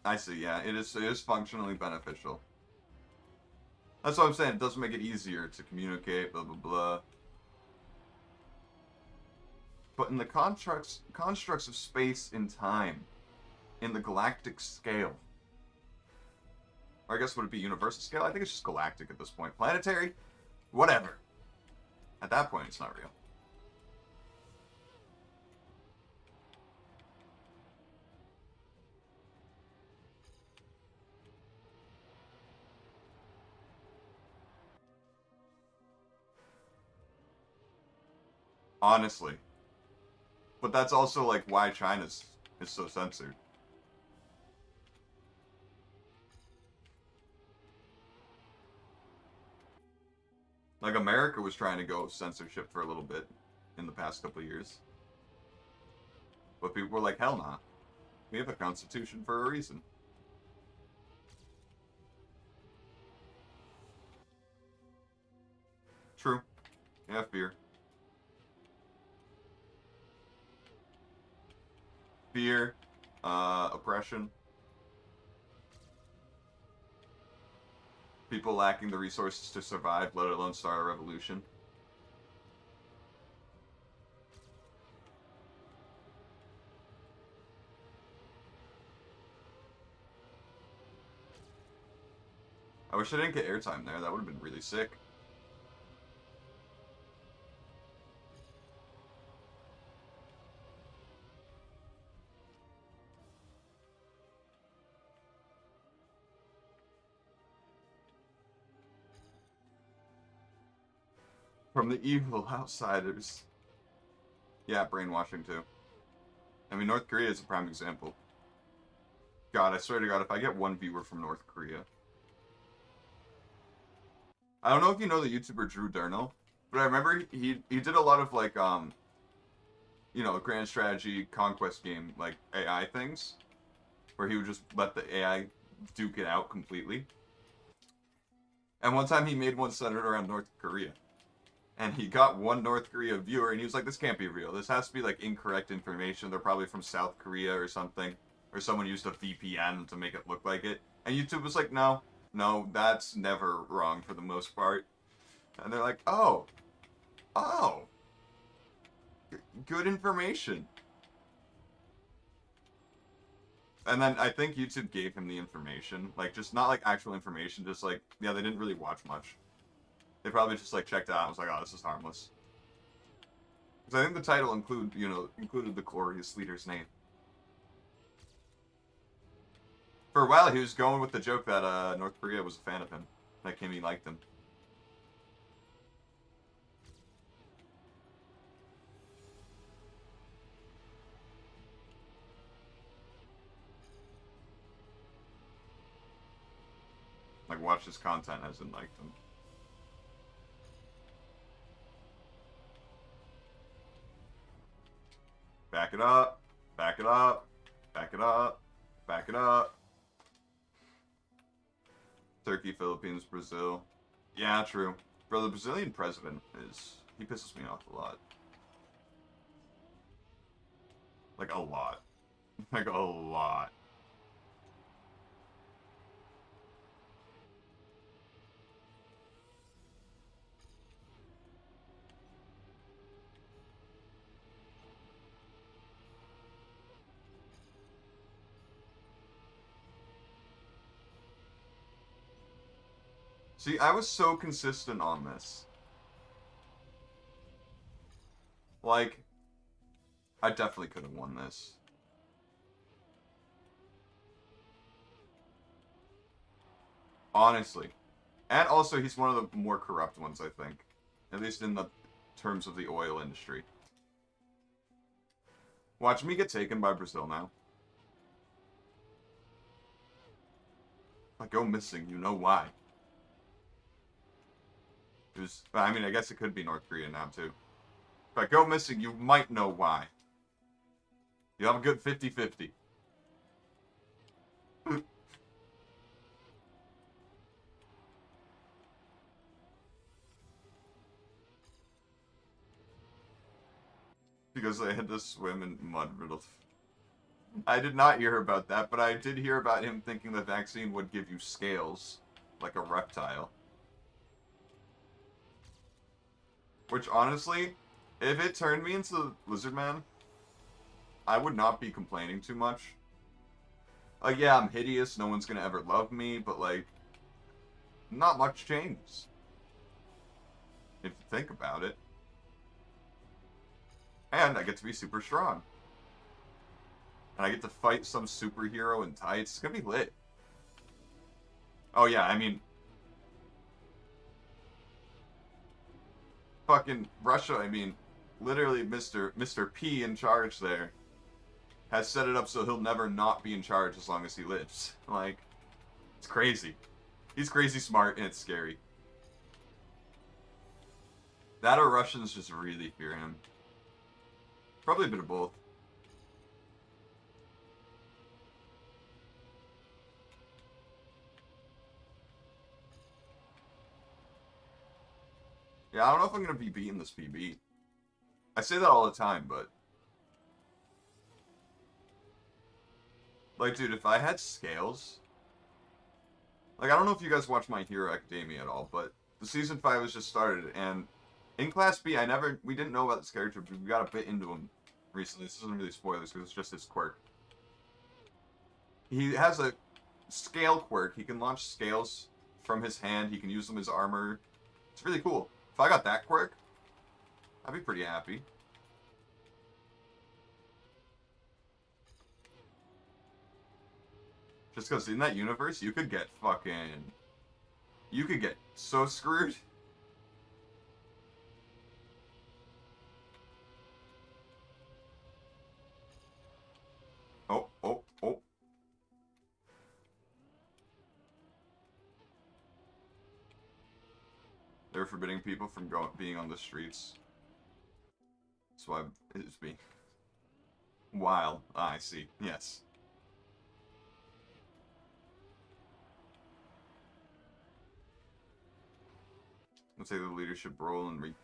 I see, yeah. It is functionally beneficial. That's what I'm saying. It does make it easier to communicate, blah, blah, blah. But in the constructs of space and time, in the galactic scale, or I guess would it be universal scale? I think it's just galactic at this point. Planetary? Whatever. At that point, it's not real. Honestly. But that's also, like, why China's is so censored. Like, America was trying to go censorship for a little bit in the past couple of years. But people were like, hell nah. We have a constitution for a reason. True. Yeah, fear. Fear. Oppression. People lacking the resources to survive, let alone start a revolution. I wish I didn't get airtime there. That would have been really sick. From the evil outsiders. Yeah, brainwashing too. I mean, North Korea is a prime example. God, I swear to God, if I get one viewer from North Korea. I don't know if you know the YouTuber Drew Durno, but I remember he did a lot of like you know, grand strategy conquest game like AI things, where he would just let the AI duke it out completely. And one time he made one centered around North Korea. And he got one North Korea viewer, and he was like, this can't be real. This has to be, like, incorrect information. They're probably from South Korea or something. Or someone used a VPN to make it look like it. And YouTube was like, no, that's never wrong for the most part. And they're like, oh. Good information. And then I think YouTube gave him the information. Like, just not, like, actual information. Just, like, yeah, they didn't really watch much. They probably just like checked out and was like, oh, this is harmless. Because I think the title included the glorious leader's name. For a while, he was going with the joke that North Korea was a fan of him. Like him, he liked him. Like, watch his content as in liked him. Back it up. Back it up. Back it up. Back it up. Turkey, Philippines, Brazil. Yeah, true. Bro, the Brazilian president he pisses me off a lot. Like, a lot. Like, a lot. See, I was so consistent on this. Like, I definitely could have won this. Honestly. And also, he's one of the more corrupt ones, I think. At least in the terms of the oil industry. Watch me get taken by Brazil now. If I go missing, you know why. I mean, I guess it could be North Korea now, too. If I go missing, you might know why. You have a good 50-50. Because I had to swim in mud-riddled. I did not hear about that, but I did hear about him thinking the vaccine would give you scales, like a reptile. Which, honestly, if it turned me into Lizard Man, I would not be complaining too much. Like, yeah, I'm hideous, no one's gonna ever love me, but, like, not much changes. If you think about it. And I get to be super strong. And I get to fight some superhero in tights. It's gonna be lit. Oh yeah, I mean... Fucking Russia, I mean, literally Mr. P in charge there has set it up so he'll never not be in charge as long as he lives. Like, it's crazy. He's crazy smart and it's scary. That or Russians just really fear him. Probably a bit of both. Yeah, I don't know if I'm gonna be beating this PB. I say that all the time, but like, dude, if I had scales, like, I don't know if you guys watch My Hero Academia at all, but the season 5 has just started, and in Class B, we didn't know about this character, but we got a bit into him recently. This isn't really spoilers because it's just his quirk. He has a scale quirk. He can launch scales from his hand. He can use them as armor. It's really cool. If I got that quirk, I'd be pretty happy. Just because in that universe, you could get fucking... You could get so screwed. Oh, oh, oh. They're forbidding people from being on the streets. That's why it's being... Wild. Ah, I see. Yes. Let's take the leadership role and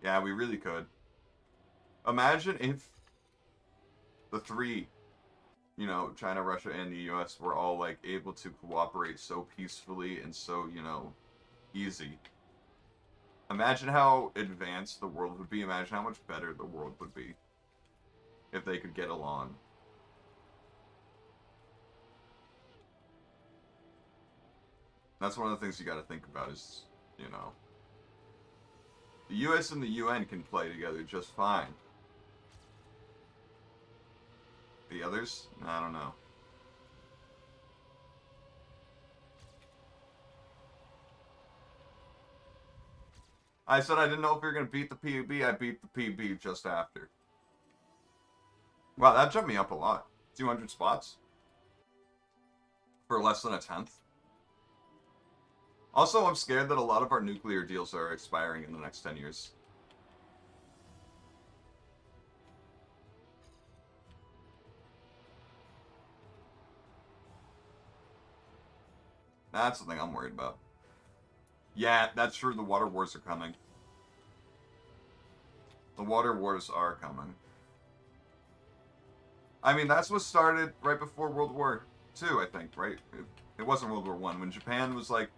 Yeah, we really could. Imagine if the three, you know, China, Russia, and the US were all, like, able to cooperate so peacefully and so, you know, easy. Imagine how advanced the world would be. Imagine how much better the world would be if they could get along. That's one of the things you gotta think about is, you know, the US and the UN can play together just fine. The others? I don't know. I said I didn't know if we were going to beat the PB. I beat the PB just after. Wow, that jumped me up a lot. 200 spots? For less than a tenth? Also, I'm scared that a lot of our nuclear deals are expiring in the next 10 years. That's the thing I'm worried about. Yeah, that's true. The water wars are coming. The water wars are coming. I mean, that's what started right before World War II, I think, right? It wasn't World War I. When Japan was like,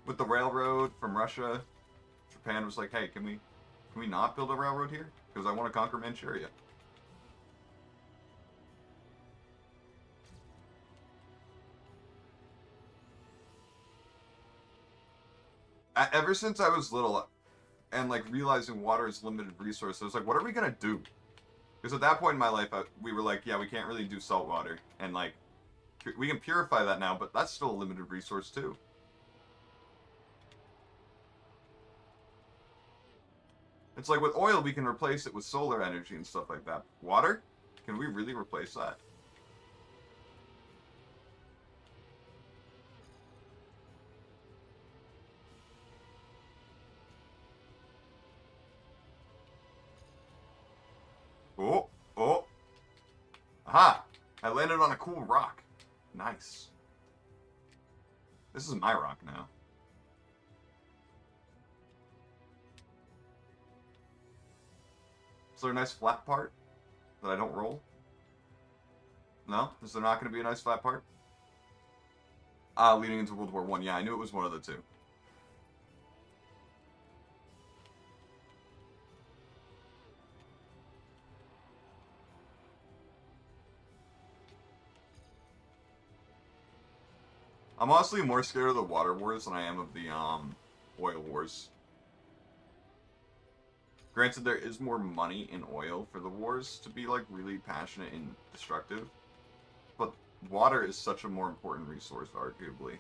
with the railroad from Russia, Japan was like, hey, can we not build a railroad here? Because I want to conquer Manchuria. Ever since I was little, and like realizing water is limited resource, I was like, what are we gonna do? Because at that point in my life, we were like, yeah, we can't really do salt water, and like, we can purify that now, but that's still a limited resource too. It's like with oil, we can replace it with solar energy and stuff like that. Water? Can we really replace that? Oh, oh. Aha! I landed on a cool rock. Nice. This is my rock now. Is there a nice flat part that I don't roll? No? Is there not going to be a nice flat part? Ah, leading into World War I. Yeah, I knew it was one of the two. I'm honestly more scared of the water wars than I am of the oil wars. Granted, there is more money in oil for the wars to be like really passionate and destructive, but water is such a more important resource, arguably.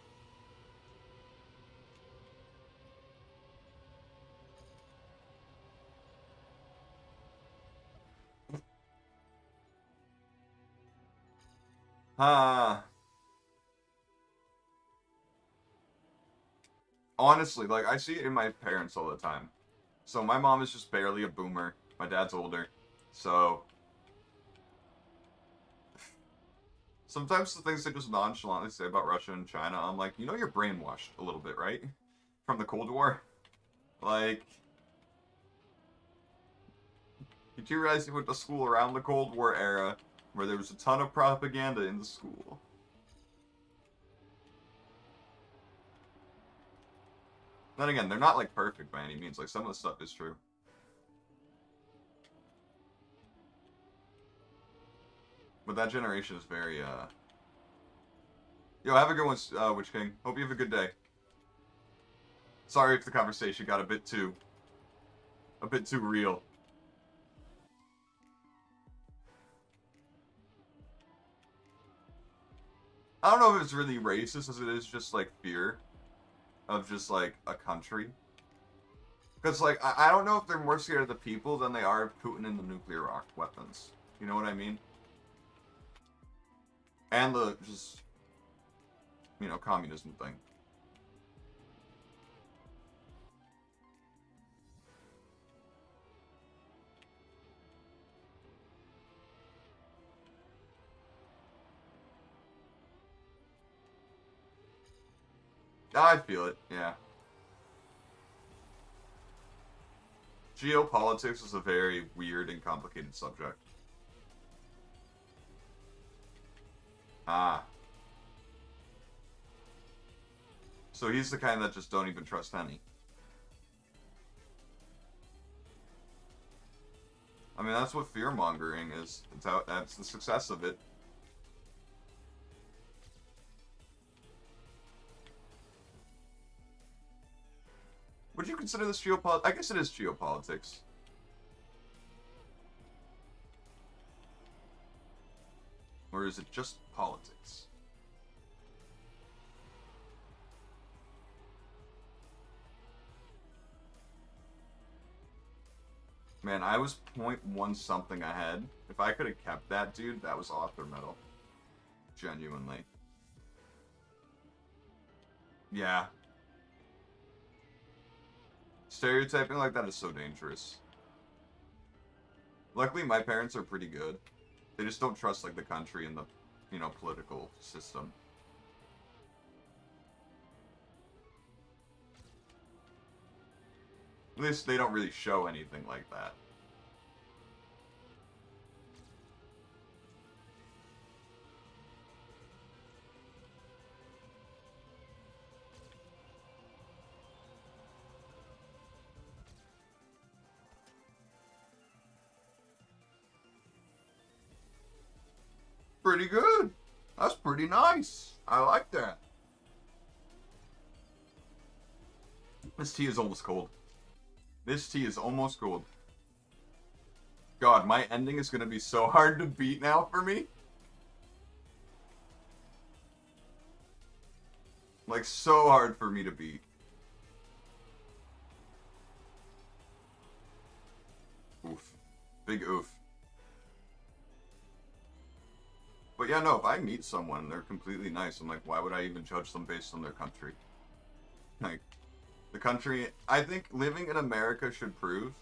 Ah, honestly, like I see it in my parents all the time. So my mom is just barely a boomer. My dad's older, so Sometimes the things they just nonchalantly say about Russia and China, I'm like, you know you're brainwashed a little bit, right? From the Cold War. Like, you do realize you went to school around the Cold War era, where there was a ton of propaganda in the school. Then again, they're not, like, perfect by any means. Like, some of the stuff is true. But that generation is very, Yo, have a good one, Witch King. Hope you have a good day. Sorry if the conversation got a bit too real. I don't know if it's really racist as it is just, like, fear of just, like, a country. Because, like, I don't know if they're more scared of the people than they are of Putin and the nuclear weapons. You know what I mean? And the, just, you know, communism thing. I feel it, yeah. Geopolitics is a very weird and complicated subject. Ah. So he's the kind that just don't even trust any. I mean, that's what fear-mongering is. That's the success of it. Would you consider this geopolitics? I guess it is geopolitics. Or is it just politics? Man, I was 0.1 something ahead. If I could have kept that, dude, that was author metal. Genuinely. Yeah. Stereotyping like that is so dangerous. Luckily, my parents are pretty good. They just don't trust, like, the country and the, you know, political system. At least they don't really show anything like that. Pretty good. That's pretty nice. I like that. This tea is almost cold. This tea is almost cold. God, my ending is going to be so hard to beat now for me. Like, so hard for me to beat. Oof. Big oof. But yeah, no, if I meet someone and they're completely nice, I'm like, why would I even judge them based on their country? Like, the country... I think living in America should prove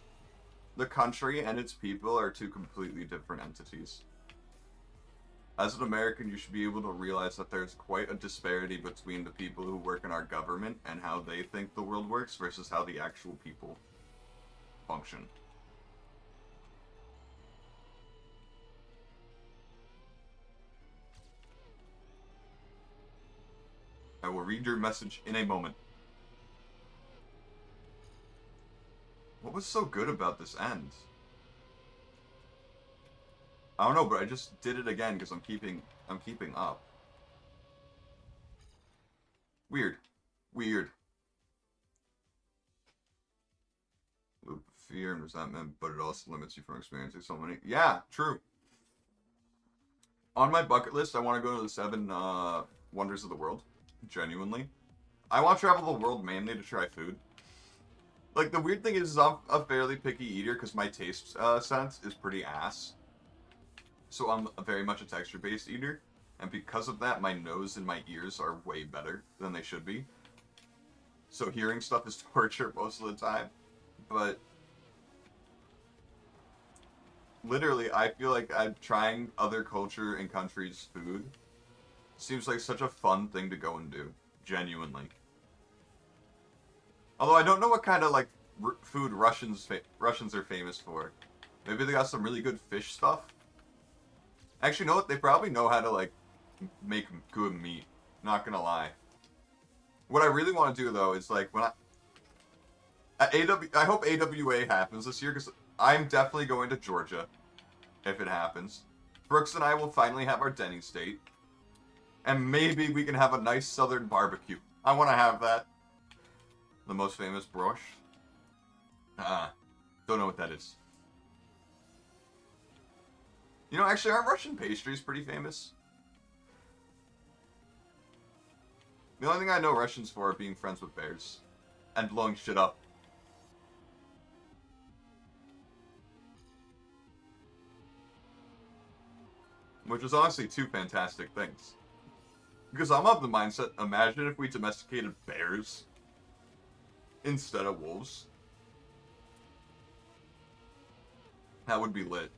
the country and its people are two completely different entities. As an American, you should be able to realize that there's quite a disparity between the people who work in our government and how they think the world works versus how the actual people function. I will read your message in a moment. What was so good about this end? I don't know, but I just did it again because I'm keeping up. Weird. Weird. Loop of fear and resentment, but it also limits you from experiencing so many. Yeah, true. On my bucket list, I want to go to the 7 wonders of the world. Genuinely. I want to travel the world mainly to try food. Like, the weird thing is I'm a fairly picky eater because my taste sense is pretty ass. So I'm very much a texture-based eater. And because of that, my nose and my ears are way better than they should be. So hearing stuff is torture most of the time. But literally, I feel like I'm trying other culture and countries' food Seems like such a fun thing to go and do. Genuinely. Although I don't know what kind of, like, food Russians are famous for. Maybe they got some really good fish stuff? Actually, you know what? They probably know how to, like, make good meat. Not gonna lie. What I really want to do, though, is, like, when I hope AWA happens this year, because I'm definitely going to Georgia, if it happens. Brooks and I will finally have our Denny's date. And maybe we can have a nice southern barbecue. I want to have that. The most famous brosh? Don't know what that is. You know, actually, aren't Russian pastries pretty famous? The only thing I know Russians for are being friends with bears. And blowing shit up. Which is honestly two fantastic things. Because I'm of the mindset, imagine if we domesticated bears instead of wolves. That would be lit.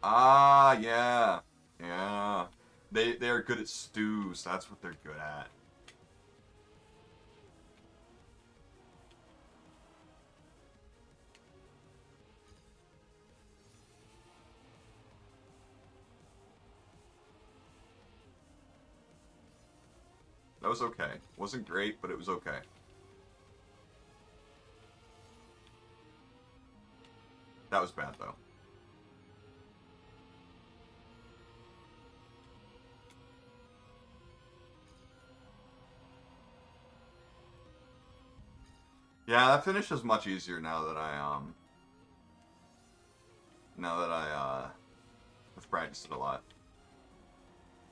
Ah, yeah. Yeah. They are good at stews. That's what they're good at. That was okay. Wasn't great, but it was okay. That was bad, though. Yeah, that finish is much easier now that have practiced it a lot.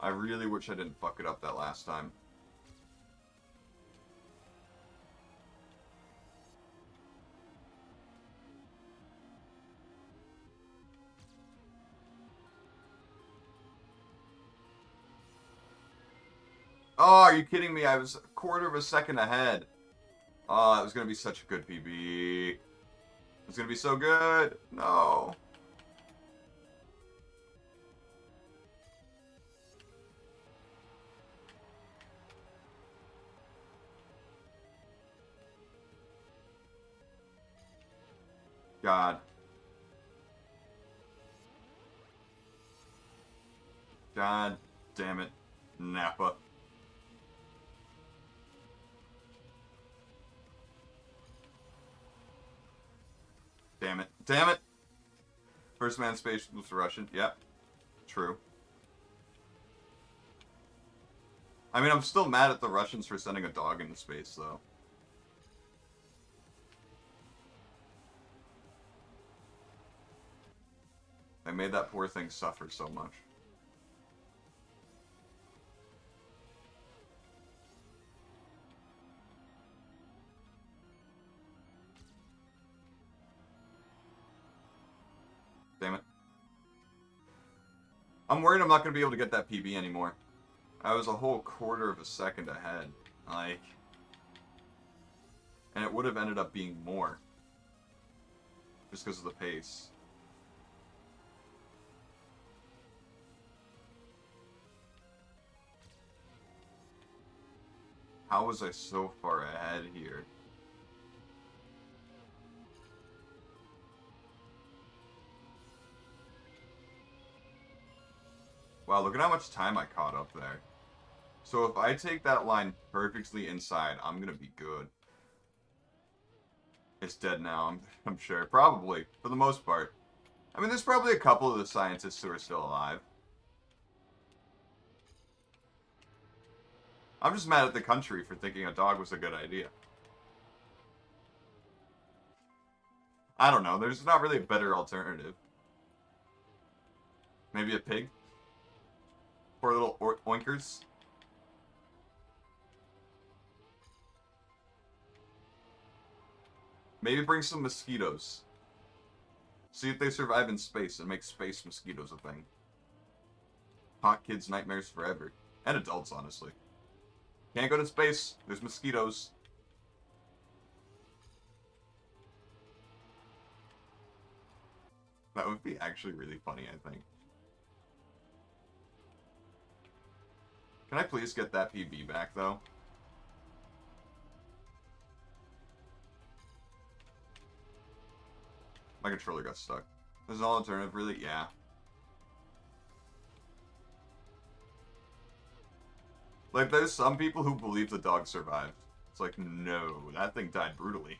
I really wish I didn't fuck it up that last time. Oh, are you kidding me? I was a quarter of a second ahead. Oh, it was going to be such a good PB. It was going to be so good. No. God. God damn it. Napa. Damn it. Damn it! First man space was Russian. Yep. True. I mean, I'm still mad at the Russians for sending a dog into space, though. They made that poor thing suffer so much. Damn it. I'm worried I'm not going to be able to get that PB anymore. I was a whole quarter of a second ahead. Like... And it would have ended up being more. Just because of the pace. How was I so far ahead here? Wow, look at how much time I caught up there. So if I take that line perfectly inside, I'm gonna be good. It's dead now, I'm sure. Probably, for the most part. I mean, there's probably a couple of the scientists who are still alive. I'm just mad at the country for thinking a dog was a good idea. I don't know, there's not really a better alternative. Maybe a pig? Poor little oinkers? Maybe bring some mosquitoes. See if they survive in space and make space mosquitoes a thing. Haunt kids' nightmares forever. And adults, honestly. Can't go to space. There's mosquitoes. That would be actually really funny, I think. Can I please get that PB back, though? My controller got stuck. There's an alternative, really? Yeah. Like, there's some people who believe the dog survived. It's like, no, that thing died brutally.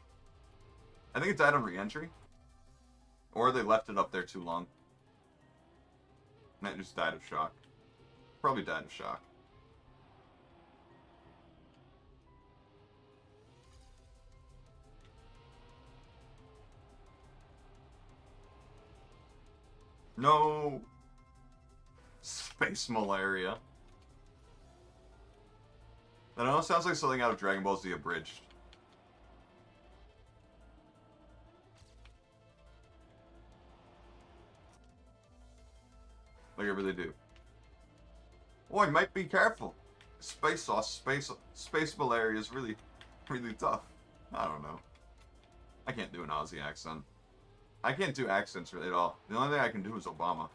I think it died on re-entry. Or they left it up there too long. And it just died of shock. Probably died of shock. No! Space malaria. That almost sounds like something out of Dragon Ball Z Abridged. Like I really do. Oh, you might be careful. Space malaria is really, really tough. I don't know. I can't do an Aussie accent. I can't do accents really at all. The only thing I can do is Obama.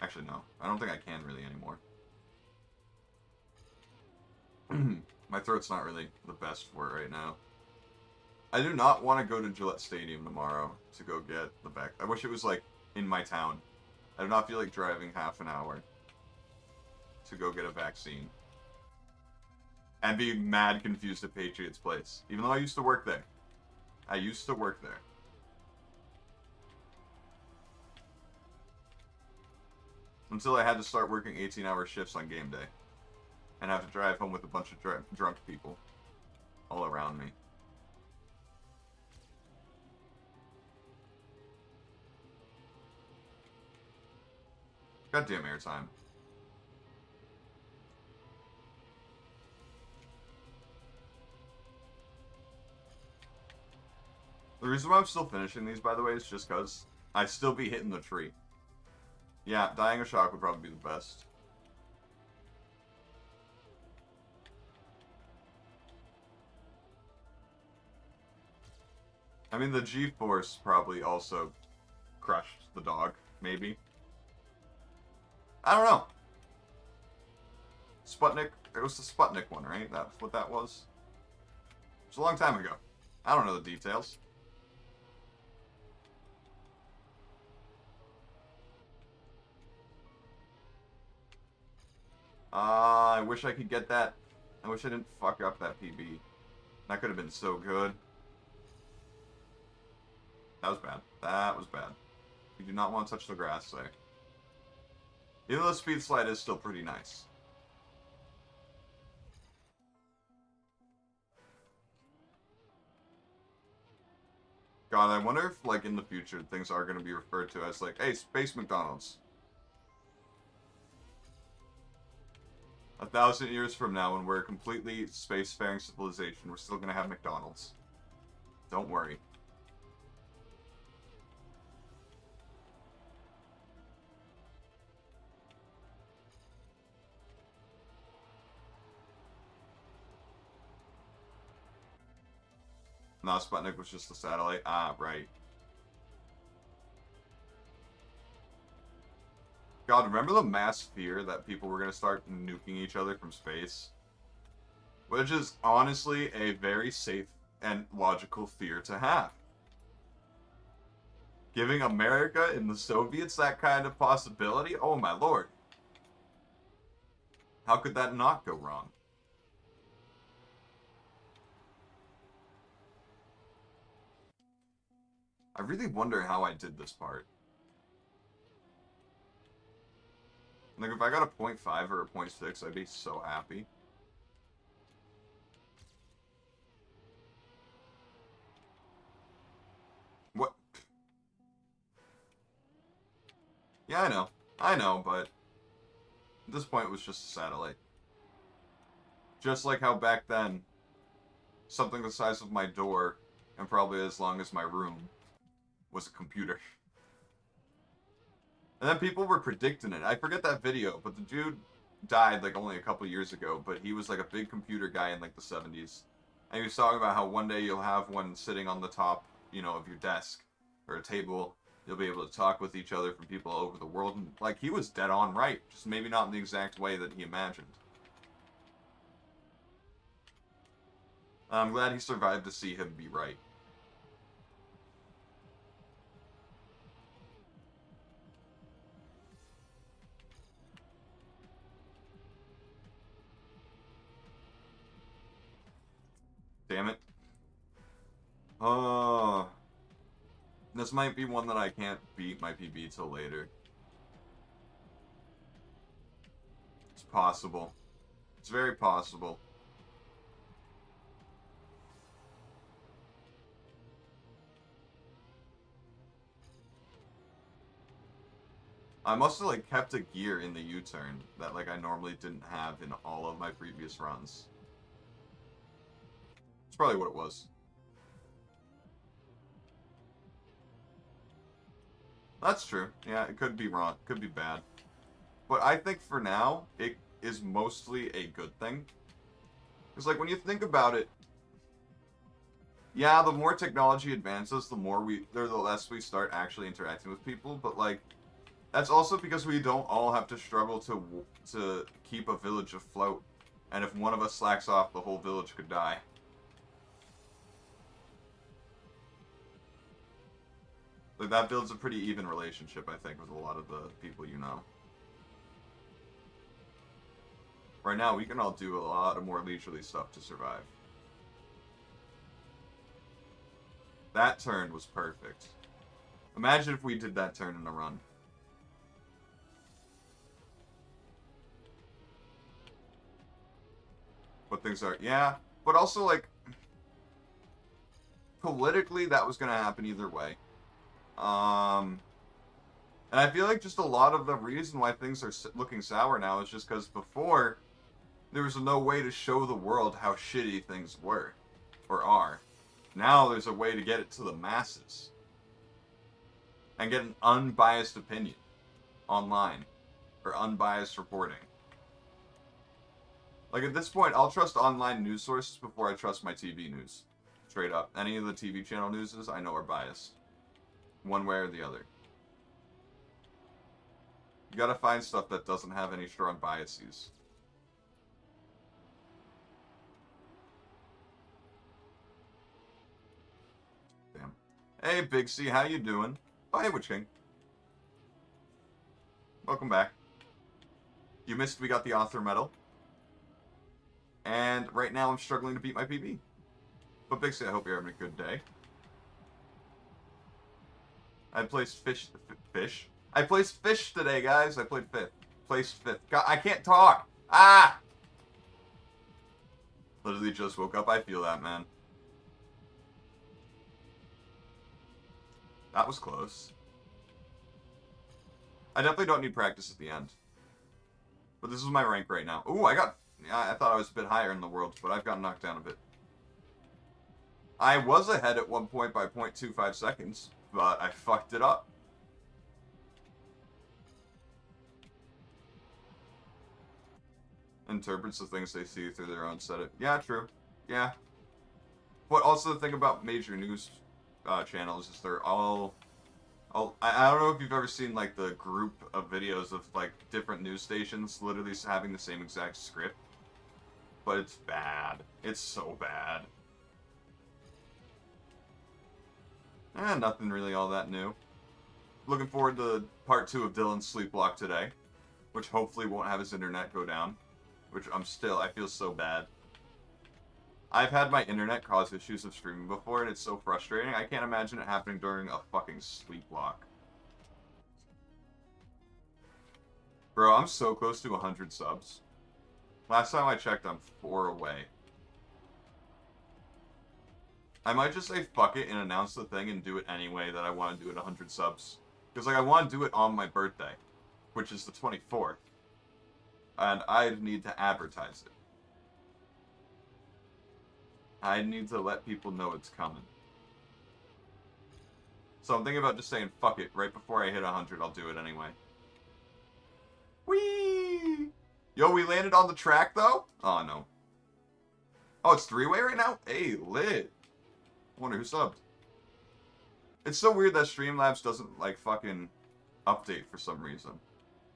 Actually no. I don't think I can really anymore. My throat's not really the best for it right now. I do not want to go to Gillette Stadium tomorrow to go get the back. I wish it was like in my town. I do not feel like driving half an hour to go get a vaccine. And be mad confused at Patriots Place. Even though I used to work there. I used to work there. Until I had to start working 18-hour shifts on game day. And have to drive home with a bunch of drunk people all around me. Goddamn airtime. The reason why I'm still finishing these, by the way, is just because I still be hitting the tree. Yeah, dying of shock would probably be the best. I mean, the G-Force probably also crushed the dog, maybe. I don't know. Sputnik, it was the Sputnik one, right? That's what that was? It was a long time ago. I don't know the details. I wish I could get that. I wish I didn't fuck up that PB. That could have been so good. That was bad. That was bad. You do not want to touch the grass there. Even though the speed slide is still pretty nice. God, I wonder if, like, in the future, things are going to be referred to as, like, hey, Space McDonald's. 1,000 years from now, when we're a completely spacefaring civilization, we're still going to have McDonald's. Don't worry. No, Sputnik was just a satellite. Ah, right. God, remember the mass fear that people were going to start nuking each other from space? Which is honestly a very safe and logical fear to have. Giving America and the Soviets that kind of possibility? Oh my lord. How could that not go wrong? I really wonder how I did this part. Like, if I got a 0.5 or a 0.6, I'd be so happy. What? Yeah, I know. I know, but at this point it was just a satellite. Just like how back then, something the size of my door, and probably as long as my room, was a computer. And then people were predicting it. I forget that video, but the dude died like only a couple years ago, but he was like a big computer guy in like the 70s. And he was talking about how one day you'll have one sitting on the top, you know, of your desk or a table, You'll be able to talk with each other from people all over the world. And, like, he was dead on right. Just maybe not in the exact way that he imagined. I'm glad he survived to see him be right. Damn it. Oh. This might be one that I can't beat my PB till later. It's possible. It's very possible. I must have, like, kept a gear in the U-turn that, like, I normally didn't have in all of my previous runs. It's probably what it was. That's true. Yeah, it could be wrong. Could be bad. But I think for now, it is mostly a good thing. Because, like, when you think about it, yeah, the more technology advances, the less we start actually interacting with people. But, like, that's also because we don't all have to struggle to keep a village afloat. And if one of us slacks off, the whole village could die. Like, that builds a pretty even relationship, I think, with a lot of the people you know. Right now, we can all do a lot of more leisurely stuff to survive. That turn was perfect. Imagine if we did that turn in a run. What things are... Yeah, but also, like... Politically, that was going to happen either way. And I feel like just a lot of the reason why things are looking sour now is just because before, there was no way to show the world how shitty things were, or are. Now there's a way to get it to the masses. And get an unbiased opinion online, or unbiased reporting. Like, at this point, I'll trust online news sources before I trust my TV news. Straight up. Any of the TV channel newses I know are biased. One way or the other. You gotta find stuff that doesn't have any strong biases. Damn. Hey, Big C, how you doing? Oh, hey, Witch King. Welcome back. You missed we got the author medal. And right now I'm struggling to beat my PB. But Big C, I hope you're having a good day. I placed fish. I placed fish today, guys. I played fifth. Placed fifth. God, I can't talk. Ah! Literally just woke up. I feel that, man. That was close. I definitely don't need practice at the end. But this is my rank right now. Ooh, I thought I was a bit higher in the world, but I've gotten knocked down a bit. I was ahead at one point by 0.25 seconds, but I fucked it up. Interprets the things they see through their own setup. Yeah, true. Yeah. But also the thing about major news channels is they're all... I don't know if you've ever seen, like, the group of videos of, like, different news stations literally having the same exact script. But it's bad. It's so bad. Nothing really all that new. Looking forward to part 2 of Dylan's sleep walk today. Which hopefully won't have his internet go down. Which I feel so bad. I've had my internet cause issues of streaming before, and it's so frustrating. I can't imagine it happening during a fucking sleepwalk. Bro, I'm so close to 100 subs. Last time I checked, I'm 4 away. I might just say fuck it and announce the thing and do it anyway that I want to do it 100 subs. Because, like, I want to do it on my birthday, which is the 24th. And I need to advertise it. I need to let people know it's coming. So I'm thinking about just saying, fuck it, right before I hit 100, I'll do it anyway. Whee! Yo, we landed on the track, though? Oh, no. Oh, it's 3-way right now? Hey, lit. I wonder who subbed. It's so weird that Streamlabs doesn't, like, fucking update for some reason.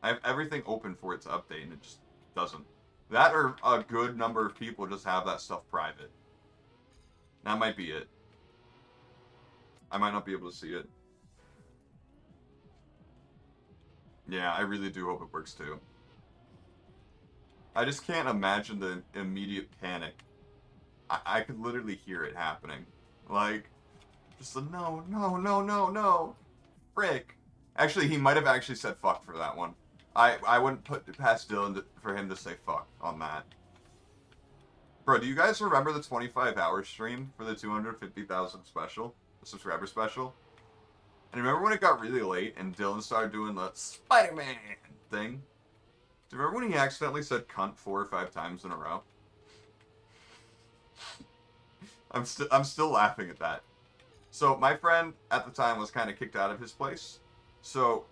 I have everything open for it to update, and it just doesn't. That or a good number of people just have that stuff private. That might be it. I might not be able to see it. Yeah, I really do hope it works too. I just can't imagine the immediate panic. I could literally hear it happening. Like, just a no, no, no, no, no. Frick. Actually, he might have actually said fuck for that one. I wouldn't put it past Dylan for him to say fuck on that. Bro, do you guys remember the 25-hour stream for the 250,000 special? The subscriber special? And remember when it got really late and Dylan started doing the Spider-Man thing? Do you remember when he accidentally said cunt 4 or 5 times in a row? I'm still laughing at that. So my friend at the time was kind of kicked out of his place. So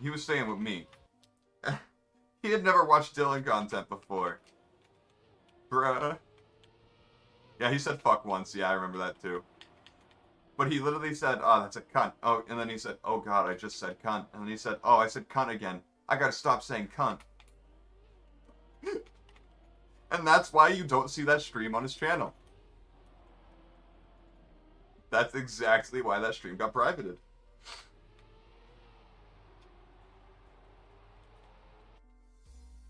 he was staying with me. He had never watched Dylan content before. Bruh. Yeah, he said fuck once. Yeah, I remember that too. But he literally said, oh, that's a cunt. Oh, and then he said, oh god, I just said cunt. And then he said, oh, I said cunt again. I gotta stop saying cunt. And that's why you don't see that stream on his channel. That's exactly why that stream got privated.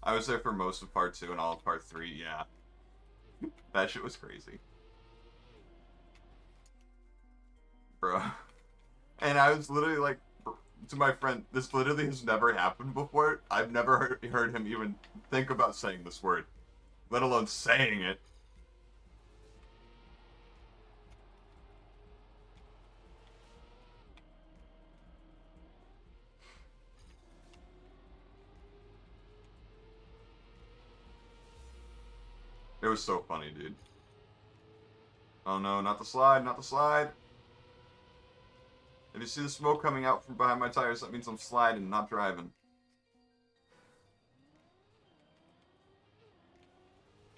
I was there for most of part 2 and all of part 3, yeah. That shit was crazy. Bro. And I was literally like, to my friend, this literally has never happened before. I've never heard him even think about saying this word, let alone saying it. It was so funny, dude. Oh no, not the slide, not the slide. If you see the smoke coming out from behind my tires, that means I'm sliding, not driving.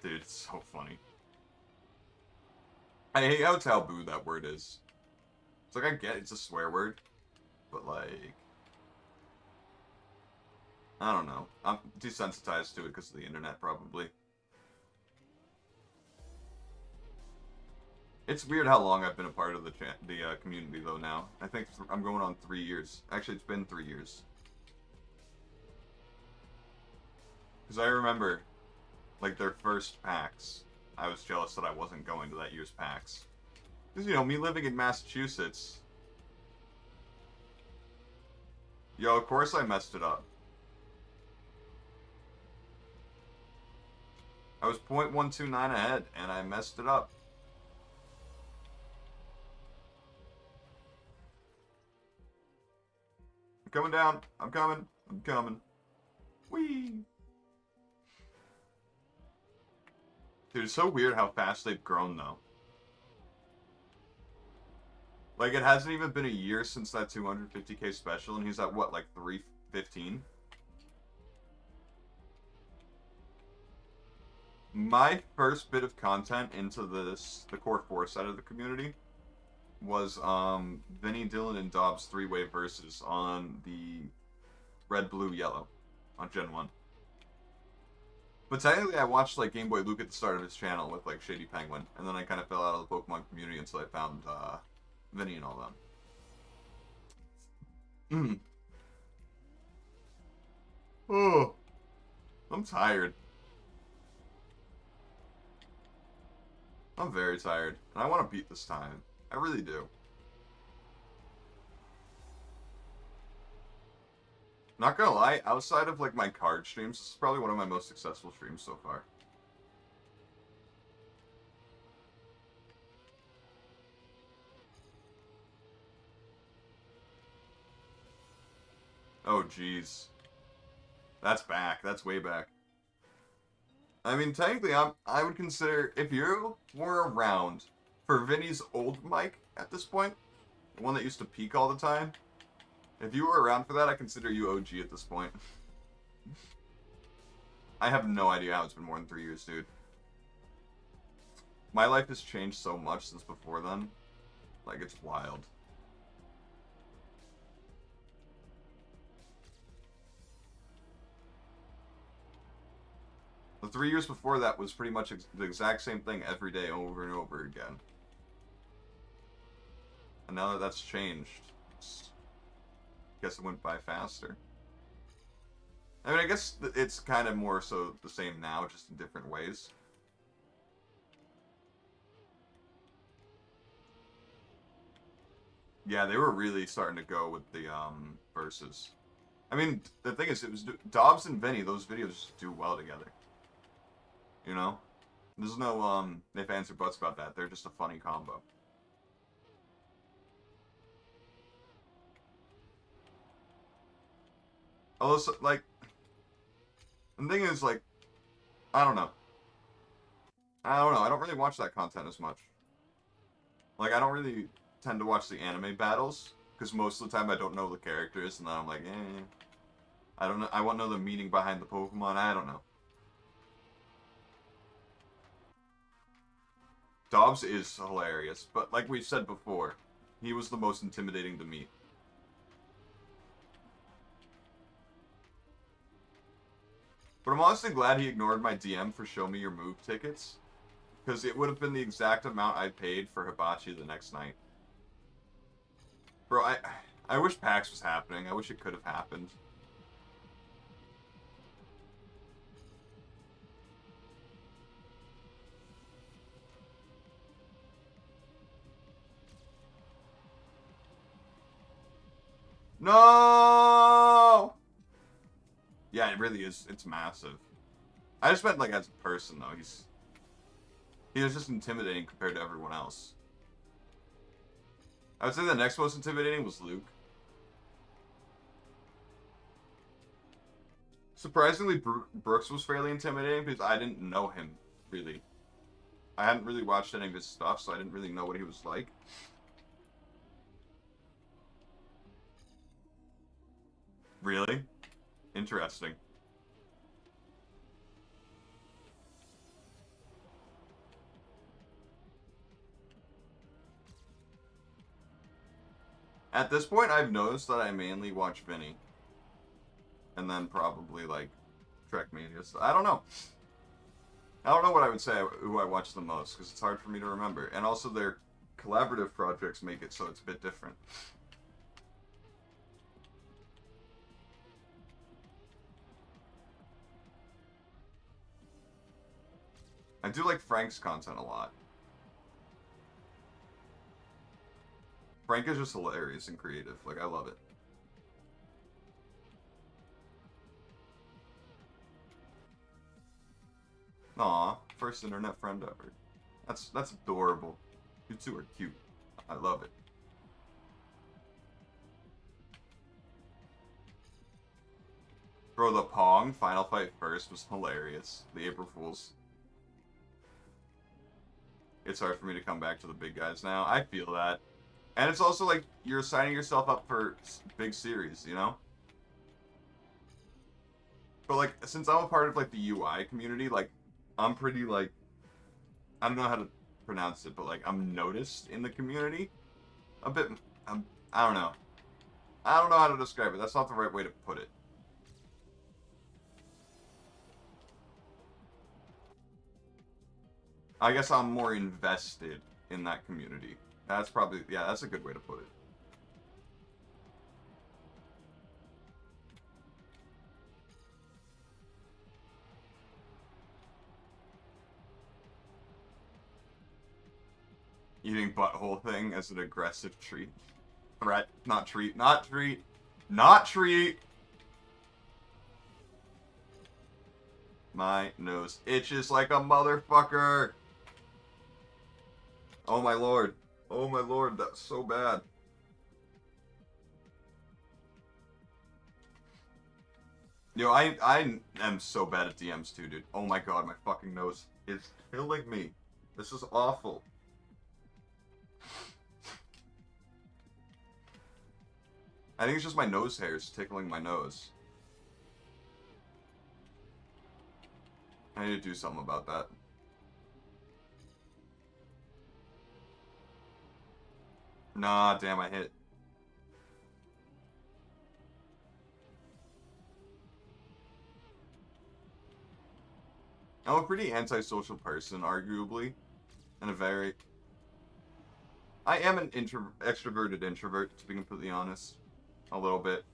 Dude, it's so funny. I hate how taboo that word is. It's like, I get it's a swear word, but like, I don't know. I'm desensitized to it because of the internet, probably. It's weird how long I've been a part of the community, though, now. I think I'm going on 3 years. Actually, it's been 3 years. Because I remember, like, their first PAX, I was jealous that I wasn't going to that year's PAX. Because, you know, me living in Massachusetts... Yo, of course I messed it up. I was 0.129 ahead, and I messed it up. I'm coming down. I'm coming. I'm coming. Whee! Dude, it's so weird how fast they've grown, though. Like, it hasn't even been a year since that 250k special, and he's at, what, like 315? My first bit of content into the Core 4 side of the community was Vinny, Dylan, and Dobbs 3-way versus on the Red, Blue, Yellow on Gen 1. But technically I watched like Game Boy Luke at the start of his channel with like Shady Penguin, and then I kind of fell out of the Pokemon community until I found Vinny and all them. Oh, I'm tired. I'm very tired, and I want to beat this time. I really do. Not gonna lie, outside of like my card streams, this is probably one of my most successful streams so far. Oh jeez. That's back. That's way back. I mean, technically, I would consider, if you were around for Vinny's old mic at this point, the one that used to peak all the time, if you were around for that, I consider you OG at this point. I have no idea how it's been more than 3 years, dude. My life has changed so much since before then. Like, it's wild. The 3 years before that was pretty much the exact same thing every day over and over again. And now that that's changed, I guess it went by faster. I mean, I guess it's kind of more so the same now, just in different ways. Yeah, they were really starting to go with the verses. I mean, the thing is, it was Dobbs and Vinny. Those videos do well together. You know, there's no if ands or buts about that. They're just a funny combo. Although, like, the thing is, like, I don't know. I don't really watch that content as much. Like, I don't really tend to watch the anime battles, because most of the time I don't know the characters, and then I'm like, I don't know. I want to know the meaning behind the Pokemon. I don't know. Dobbs is hilarious, but like we've said before, he was the most intimidating to meet. But I'm honestly glad he ignored my DM for show me your move tickets, because it would have been the exact amount I paid for Hibachi the next night. Bro, I wish PAX was happening. I wish it could have happened. No! Yeah, it really is. It's massive. I just meant, like, as a person, though. He was just intimidating compared to everyone else. I would say the next most intimidating was Luke. Surprisingly, Brooks was fairly intimidating because I didn't know him, really. I hadn't really watched any of his stuff, so I didn't really know what he was like. Really? Interesting. At this point, I've noticed that I mainly watch Vinny. And then probably, like, Trackmania. So I don't know. I don't know what I would say who I watch the most, because it's hard for me to remember. And also, their collaborative projects make it so it's a bit different. I do like Frank's content a lot. Frank is just hilarious and creative. Like, I love it. Aw, first internet friend ever. That's adorable. You two are cute. I love it. Bro, the Pong Final Fight First was hilarious. The April Fools. It's hard for me to come back to the big guys now. I feel that. And it's also like you're signing yourself up for big series, you know? But like, since I'm a part of like the UI community, like, I'm pretty like, I don't know how to pronounce it, but like, I'm noticed in the community a bit. I don't know. I don't know how to describe it. That's not the right way to put it. I guess I'm more invested in that community. That's probably, yeah, that's a good way to put it. Eating butthole thing as an aggressive treat. Threat, not treat, not treat, not treat! My nose itches like a motherfucker! Oh my lord. Oh my lord, that's so bad. Yo, I am so bad at DMs too, dude. Oh my god, my fucking nose is killing me. This is awful. I think it's just my nose hairs tickling my nose. I need to do something about that. Nah, damn, I hit. I'm a pretty antisocial person, arguably, and a very... I am an extroverted introvert, to be completely honest. A little bit.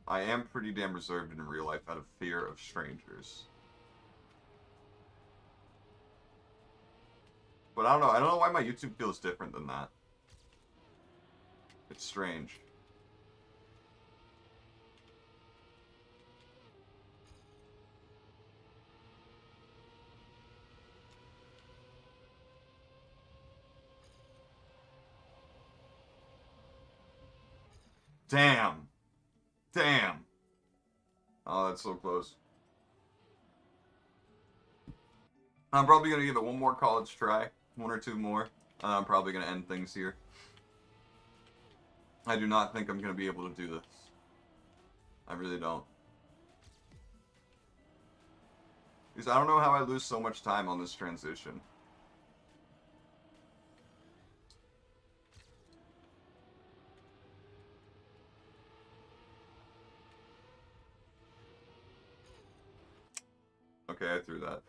I am pretty damn reserved in real life out of fear of strangers. But I don't know. I don't know why my YouTube feels different than that. It's strange. Damn. Damn. Oh, that's so close. I'm probably going to give it one more college try. One or two more. I'm probably going to end things here. I do not think I'm going to be able to do this. I really don't. Because I don't know how I lose so much time on this transition. Okay, I threw that.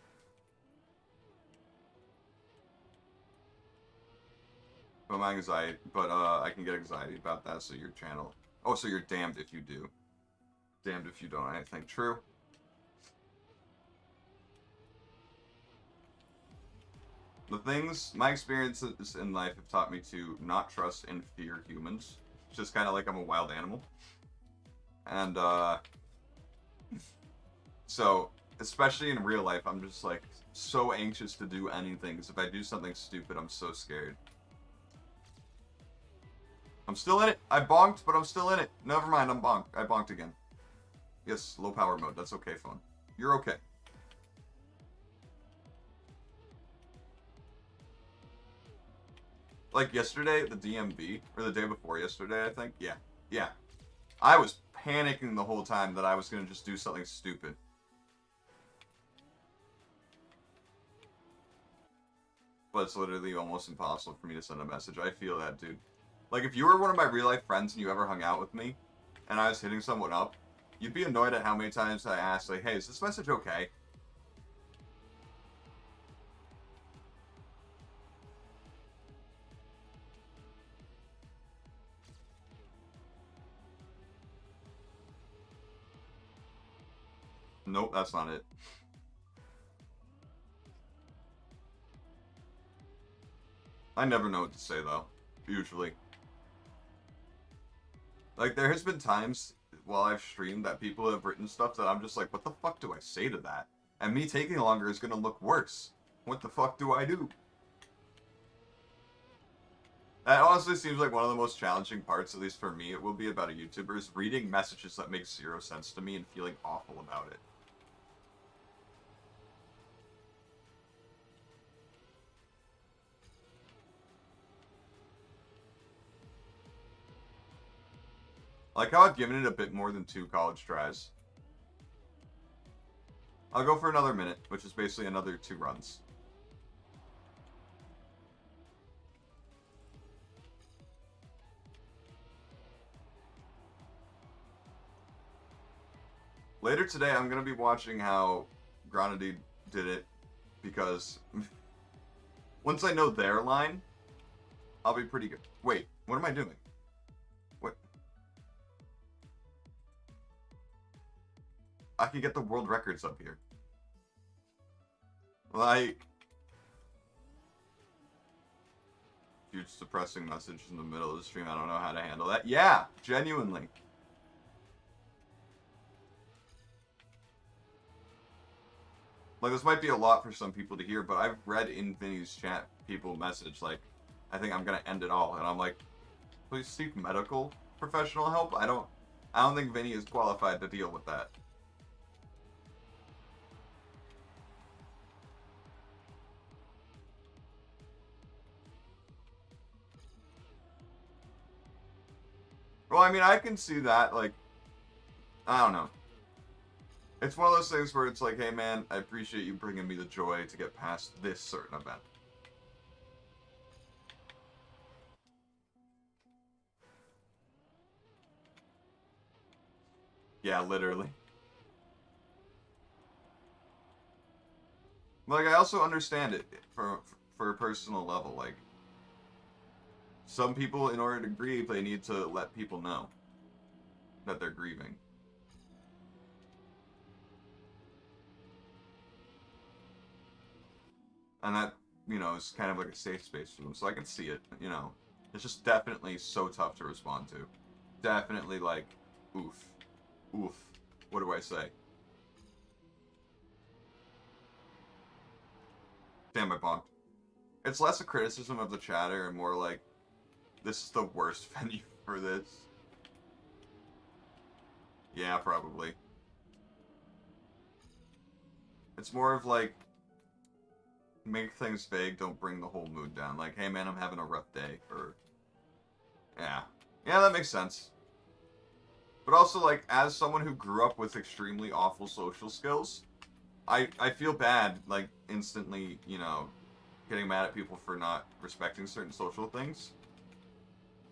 But my anxiety, I can get anxiety about that, so your channel... Oh, so you're damned if you do. Damned if you don't, I think. True. The things, my experiences in life have taught me to not trust and fear humans. Just kind of like I'm a wild animal. And, so, especially in real life, I'm just, like, so anxious to do anything, because if I do something stupid, I'm so scared. I'm still in it. I bonked, but I'm still in it. Never mind, I'm bonked. I bonked again. Yes, low power mode. That's okay, phone. You're okay. Like yesterday, the DMV, or the day before yesterday, I think. Yeah. Yeah. I was panicking the whole time that I was going to just do something stupid. But it's literally almost impossible for me to send a message. I feel that, dude. Like, if you were one of my real-life friends and you ever hung out with me, and I was hitting someone up, you'd be annoyed at how many times I asked, like, hey, is this message okay? Nope, that's not it. I never know what to say, though. Usually. Like, there has been times while I've streamed that people have written stuff that I'm just like, what the fuck do I say to that? And me taking longer is gonna look worse. What the fuck do I do? That honestly seems like one of the most challenging parts, at least for me, it will be about a YouTuber, is reading messages that make zero sense to me and feeling awful about it. Like how I've given it a bit more than 2 college tries. I'll go for another minute, which is basically another 2 runs. Later today, I'm going to be watching how Granady did it, because once I know their line, I'll be pretty good. Wait, what am I doing? What? I can get the world records up here. Like... Huge suppressing message in the middle of the stream. I don't know how to handle that. Yeah, genuinely. Like, this might be a lot for some people to hear, but I've read in Vinny's chat people message, like, I think I'm gonna end it all. And I'm like, please seek medical professional help. I don't think Vinny is qualified to deal with that. Well, I mean, I can see that, like, I don't know. It's one of those things where it's like, hey man, I appreciate you bringing me the joy to get past this certain event. Yeah, literally. Like, I also understand it for a personal level. Like, some people, in order to grieve, they need to let people know that they're grieving. And that, you know, is kind of like a safe space for them. So I can see it, you know. It's just definitely so tough to respond to. Definitely like, oof. Oof. What do I say? Damn, I bonked. It's less a criticism of the chatter and more like, this is the worst venue for this. Yeah, probably. It's more of like, make things vague, don't bring the whole mood down. Like, hey man, I'm having a rough day, or... Yeah. Yeah, that makes sense. But also, like, as someone who grew up with extremely awful social skills, I feel bad, like, instantly, you know, getting mad at people for not respecting certain social things.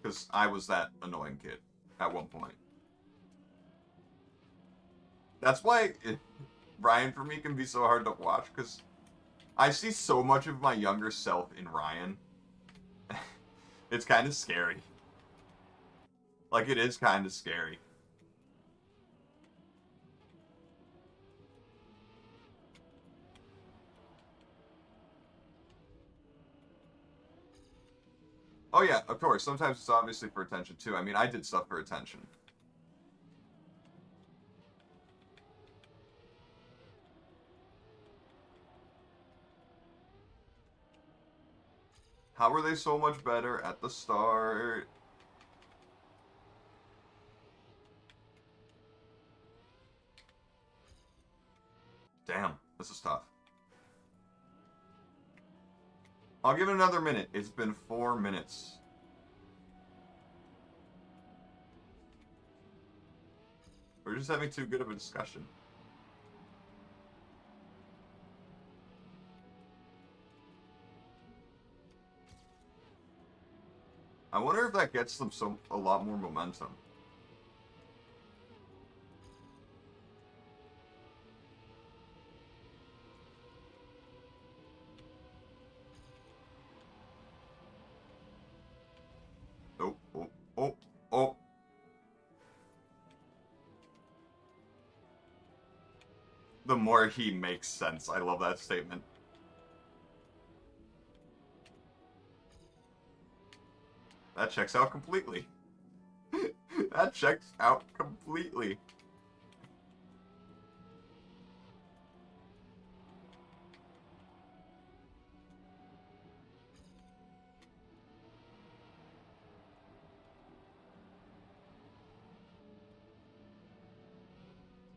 Because I was that annoying kid at one point. That's why Ryan, for me, can be so hard to watch, because I see so much of my younger self in Ryan. It's kind of scary. Like, it is kind of scary. Oh yeah, of course. Sometimes it's obviously for attention, too. I mean, I did stuff for attention. How were they so much better at the start? Damn, this is tough. I'll give it another minute. It's been 4 minutes. We're just having too good of a discussion. I wonder if that gets them a lot more momentum. Oh, oh, oh, oh. The more he makes sense. I love that statement. That checks out completely. That checks out completely.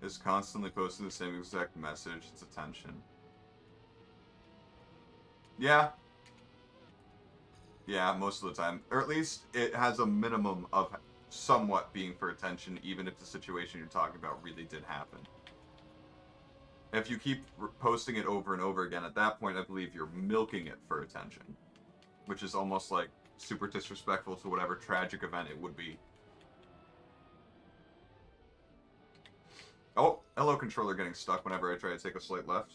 Is constantly posting the same exact message. It's attention. Yeah. Yeah, most of the time. Or at least it has a minimum of somewhat being for attention, even if the situation you're talking about really did happen. If you keep posting it over and over again, at that point, I believe you're milking it for attention. Which is almost like super disrespectful to whatever tragic event it would be. Oh, hello controller getting stuck whenever I try to take a slight left.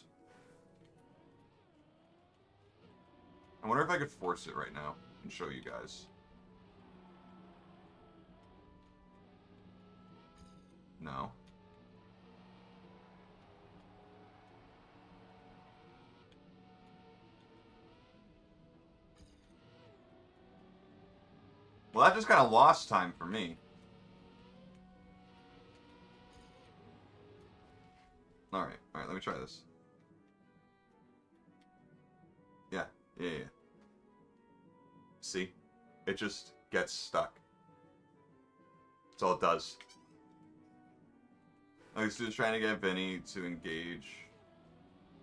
I wonder if I could force it right now and show you guys. No. Well, that just kind of lost time for me. Alright, let me try this. Yeah. See? It just gets stuck. That's all it does. Like, so just trying to get Vinny to engage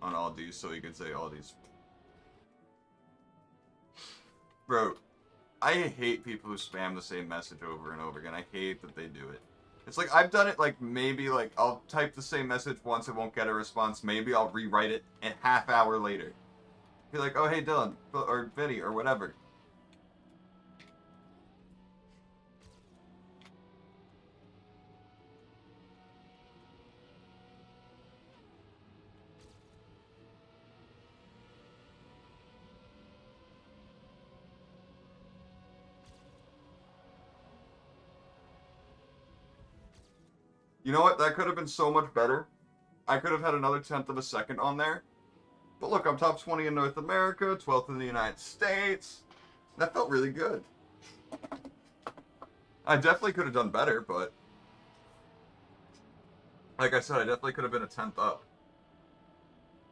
on all these so he can say all these. Bro, I hate people who spam the same message over and over again. I hate that they do it. It's like, I've done it, like, maybe, like, I'll type the same message once, it won't get a response. Maybe I'll rewrite it a half hour later. Be like, oh, hey, Dylan, or Vinny, or whatever. You know what? That could have been so much better. I could have had another tenth of a second on there. But look, I'm top 20 in North America, 12th in the United States. That felt really good. I definitely could have done better, but like I said, I definitely could have been a tenth up.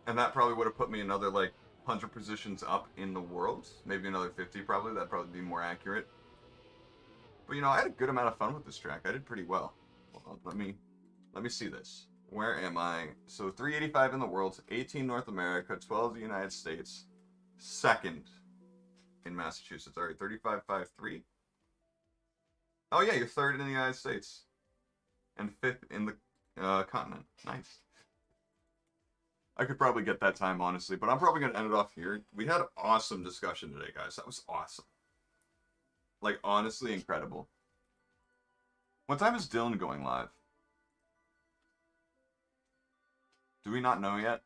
And that probably would have put me another, like, 100 positions up in the world. Maybe another 50, probably. That'd probably be more accurate. But, you know, I had a good amount of fun with this track. I did pretty well. Hold on, let me see this. Where am I? So 385 in the world, 18 North America, 12 the United States, second in Massachusetts. All right, 35.53. Oh yeah, you're third in the United States, and fifth in the continent. Nice. I could probably get that time, honestly, but I'm probably gonna end it off here. We had an awesome discussion today, guys. That was awesome. Like, honestly, incredible. What time is Dylan going live? Do we not know yet?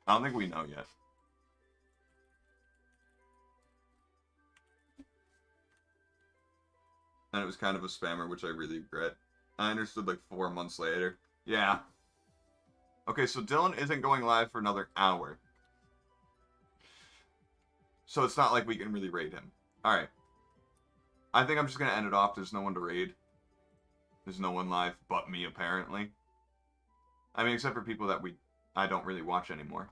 I don't think we know yet. And it was kind of a spammer, which I really regret. I understood like 4 months later. Yeah. Okay, so Dylan isn't going live for another hour. So it's not like we can really raid him. Alright. I think I'm just going to end it off. There's no one to raid. There's no one live but me, apparently. I mean, except for people that I don't really watch anymore.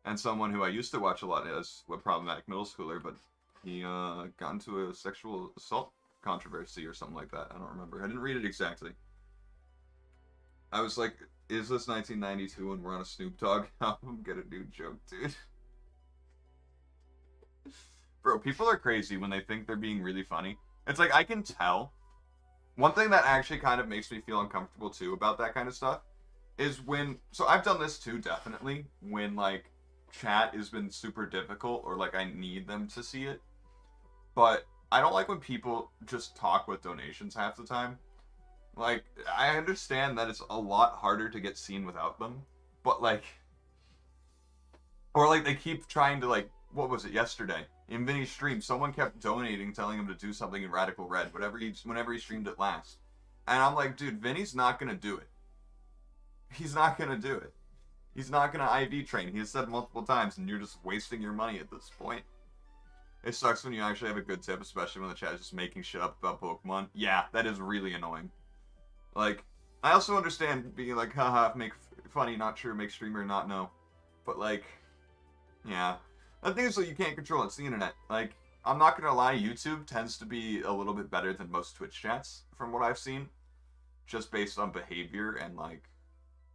And someone who I used to watch a lot as a problematic middle schooler, but he got into a sexual assault controversy or something like that. I don't remember. I didn't read it exactly. I was like, is this 1992 and we're on a Snoop Dogg album? Get a new joke, dude. Bro, people are crazy when they think they're being really funny. It's like, I can tell. One thing that actually kind of makes me feel uncomfortable, too, about that kind of stuff is when... So I've done this, too, definitely. When, like, chat has been super difficult or, like, I need them to see it. But I don't like when people just talk with donations half the time. Like, I understand that it's a lot harder to get seen without them. But, like... Or, like, they keep trying to, like... What was it, yesterday? In Vinny's stream, someone kept donating, telling him to do something in Radical Red, whenever he streamed it last. And I'm like, dude, Vinny's not gonna do it. He's not gonna do it. He's not gonna IV train. He has said multiple times, and you're just wasting your money at this point. It sucks when you actually have a good tip, especially when the chat is just making shit up about Pokemon. Yeah, that is really annoying. Like, I also understand being like, haha, make funny, not true, make streamer not know. But like, yeah. The thing is, like, you can't control it. It's the internet. Like, I'm not gonna lie, YouTube tends to be a little bit better than most Twitch chats, from what I've seen. Just based on behavior and, like...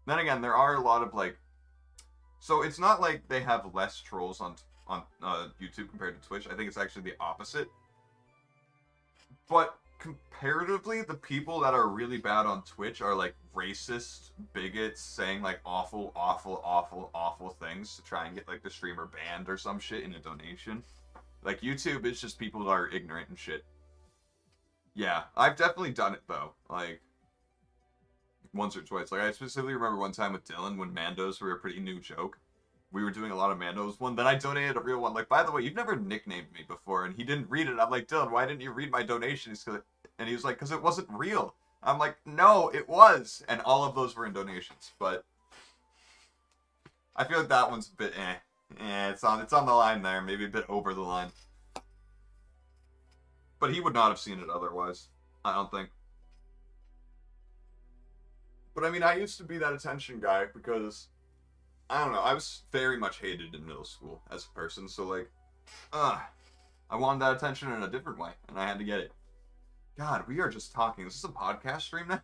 Then again, there are a lot of, like... So, it's not like they have less trolls on YouTube compared to Twitch. I think it's actually the opposite. But, comparatively, the people that are really bad on Twitch are, like, racist bigots saying, like, awful, awful, awful, awful things to try and get, like, the streamer banned or some shit in a donation. Like, YouTube is just people that are ignorant and shit. Yeah, I've definitely done it, though. Like, once or twice. Like, I specifically remember one time with Dylan when Mandos were a pretty new joke. We were doing a lot of Mandos one. Then I donated a real one. Like, by the way, you've never nicknamed me before. And he didn't read it. I'm like, Dylan, why didn't you read my donations? And he was like, because it wasn't real. I'm like, no, it was. And all of those were in donations. But I feel like that one's a bit it's on the line there. Maybe a bit over the line. But he would not have seen it otherwise. I don't think. But I mean, I used to be that attention guy because... I don't know, I was very much hated in middle school as a person, so like, I wanted that attention in a different way, and I had to get it. God, we are just talking. Is this a podcast stream now?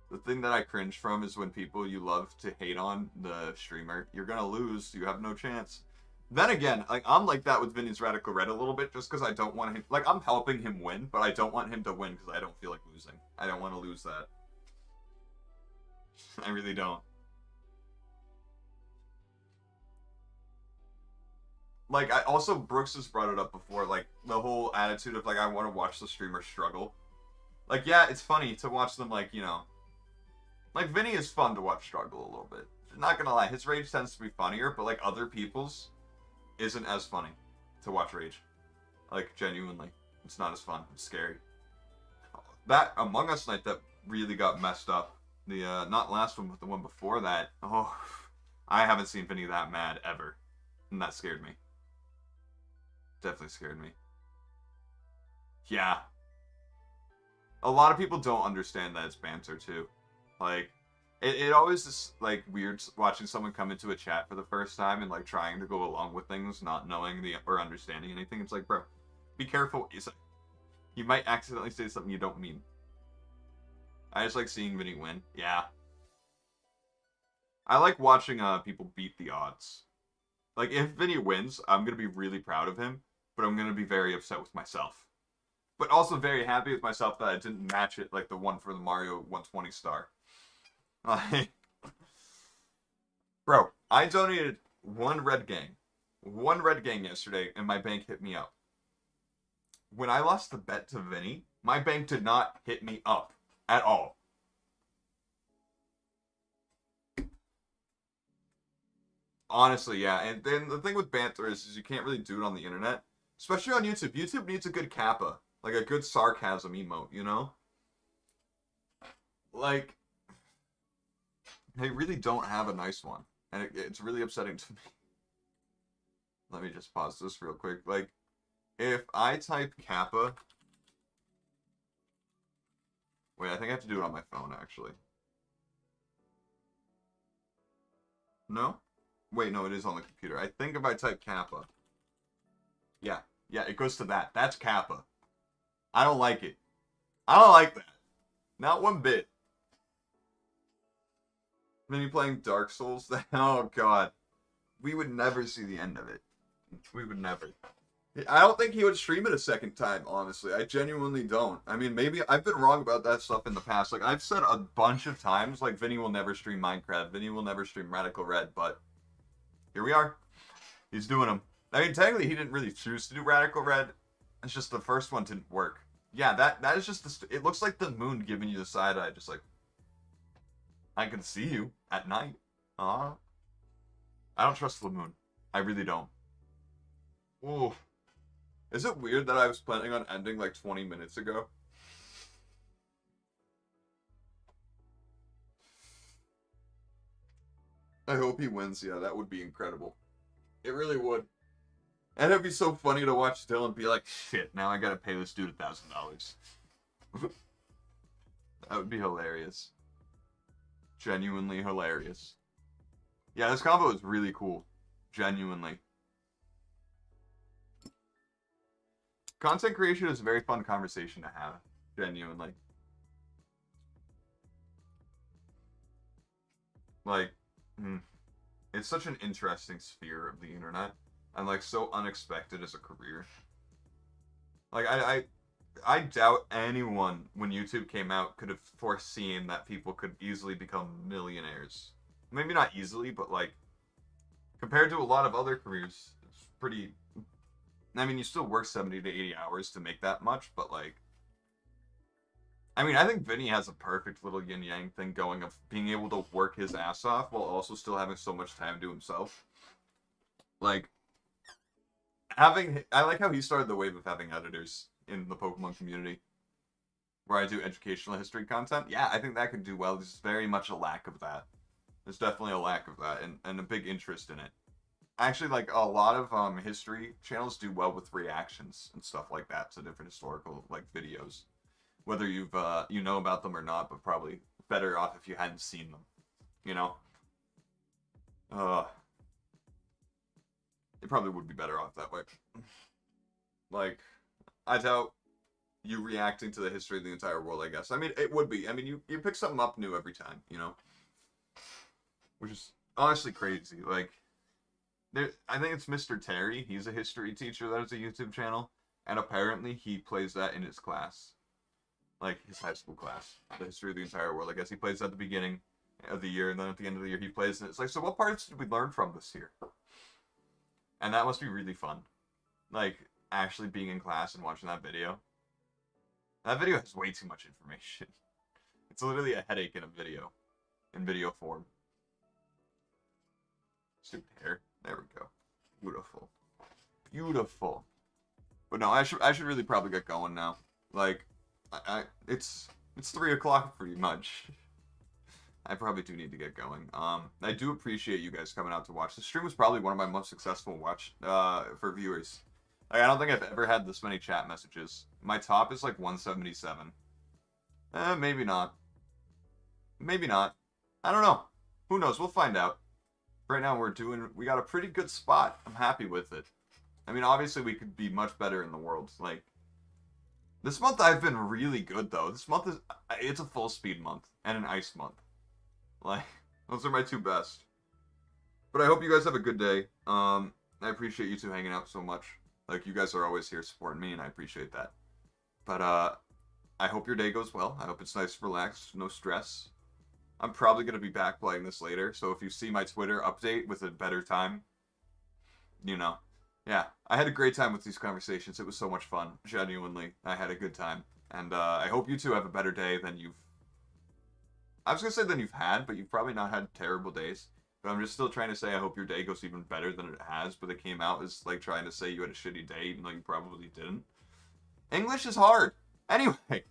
The thing that I cringe from is when people you love to hate on the streamer. You're gonna lose, you have no chance. Then again, like, I'm like that with Vinny's Radical Red a little bit, just because I don't want him... Like, I'm helping him win, but I don't want him to win because I don't feel like losing. I don't want to lose that. I really don't. Like, Brooks has brought it up before, like, the whole attitude of, like, I want to watch the streamer struggle. Like, yeah, it's funny to watch them, like, you know... Like, Vinny is fun to watch struggle a little bit. Not gonna lie, his rage tends to be funnier, but, like, other people's... isn't as funny. to watch Rage. Like, genuinely. It's not as fun. It's scary. That Among Us night that really got messed up. The, not last one, but the one before that. Oh, I haven't seen Vinny that mad ever. And that scared me. Definitely scared me. Yeah. A lot of people don't understand that it's banter, too. Like, it always is, like, weird watching someone come into a chat for the first time and, like, trying to go along with things, not knowing or understanding anything. It's like, bro, be careful. You might accidentally say something you don't mean. I just like seeing Vinny win. Yeah. I like watching people beat the odds. Like, if Vinny wins, I'm going to be really proud of him, but I'm going to be very upset with myself. But also very happy with myself that I didn't match it like the one for the Mario 120 star. Like, bro, I donated one red gang yesterday, and my bank hit me up. When I lost the bet to Vinny, my bank did not hit me up at all. Honestly, yeah. And then the thing with banter is you can't really do it on the internet, especially on YouTube. YouTube needs a good kappa, like a good sarcasm emote, you know? Like, they really don't have a nice one. And it's really upsetting to me. Let me just pause this real quick. Like, if I type kappa... Wait, I think I have to do it on my phone, actually. No? Wait, no, it is on the computer. I think if I type kappa... Yeah, it goes to that. That's kappa. I don't like it. I don't like that. Not one bit. Then you playing Dark Souls? Oh, God. We would never see the end of it. We would never. I don't think he would stream it a second time, honestly. I genuinely don't. I mean, maybe I've been wrong about that stuff in the past. Like, I've said a bunch of times, like, Vinny will never stream Minecraft. Vinny will never stream Radical Red, but here we are. He's doing them. I mean, technically, he didn't really choose to do Radical Red. It's just the first one didn't work. Yeah, that is just it looks like the moon giving you the side eye, just like, I can see you at night. I don't trust the moon. I really don't. Ooh. Is it weird that I was planning on ending like 20 minutes ago? I hope he wins. Yeah, that would be incredible. It really would. And it'd be so funny to watch Dylan be like, shit, now I gotta pay this dude $1,000. That would be hilarious. Genuinely hilarious. Yeah, this combo is really cool. Genuinely. Content creation is a very fun conversation to have. Genuinely. Like, it's such an interesting sphere of the internet. And, like, so unexpected as a career. Like, I doubt anyone, when YouTube came out, could have foreseen that people could easily become millionaires. Maybe not easily, but, like, compared to a lot of other careers, it's pretty... I mean, you still work 70 to 80 hours to make that much, but, like... I mean, I think Vinny has a perfect little yin-yang thing going of being able to work his ass off while also still having so much time to himself. Like, I like how he started the wave of having editors in the Pokemon community, where I do educational history content. Yeah, I think that could do well. There's very much a lack of that. There's definitely a lack of that, and a big interest in it. Actually, like, a lot of history channels do well with reactions and stuff like that to different historical, like, videos. Whether you've, you know about them or not, but probably better off if you hadn't seen them. You know? It probably would be better off that way. Like, I doubt you reacting to the history of the entire world, I guess. I mean, it would be. I mean, you pick something up new every time, you know? Which is honestly crazy. Like, I think it's Mr. Terry. He's a history teacher that has a YouTube channel. And apparently he plays that in his class. Like, his high school class. The history of the entire world. I guess he plays at the beginning of the year, and then at the end of the year he plays it. It's like, so what parts did we learn from this year? And that must be really fun. Like, actually being in class and watching that video. That video has way too much information. It's literally a headache in video form. Stupid hair. There we go. Beautiful. Beautiful. But no, I should really probably get going now. Like, it's 3 o'clock pretty much. I probably do need to get going. I do appreciate you guys coming out to watch. The stream was probably one of my most successful for viewers. Like, I don't think I've ever had this many chat messages. My top is like 177. Maybe not. Maybe not. I don't know. Who knows? We'll find out. Right now we got a pretty good spot. I'm happy with it. I mean, obviously we could be much better in the world. Like, this month I've been really good though. This month it's a full speed month and an ice month. Like, those are my two best. But I hope you guys have a good day. I appreciate you two hanging out so much. Like, you guys are always here supporting me, and I appreciate that. But, I hope your day goes well. I hope it's nice, relaxed, no stress. I'm probably going to be back playing this later, so if you see my Twitter update with a better time, you know. Yeah, I had a great time with these conversations. It was so much fun. Genuinely, I had a good time. And, I hope you two have a better day than you've... I was going to say than you've had, but you've probably not had terrible days. But I'm just still trying to say I hope your day goes even better than it has, but it came out as like trying to say you had a shitty day, even though you probably didn't. English is hard. Anyway,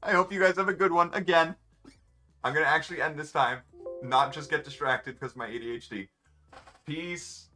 I hope you guys have a good one. Again, I'm going to actually end this time, not just get distracted because of my ADHD. Peace.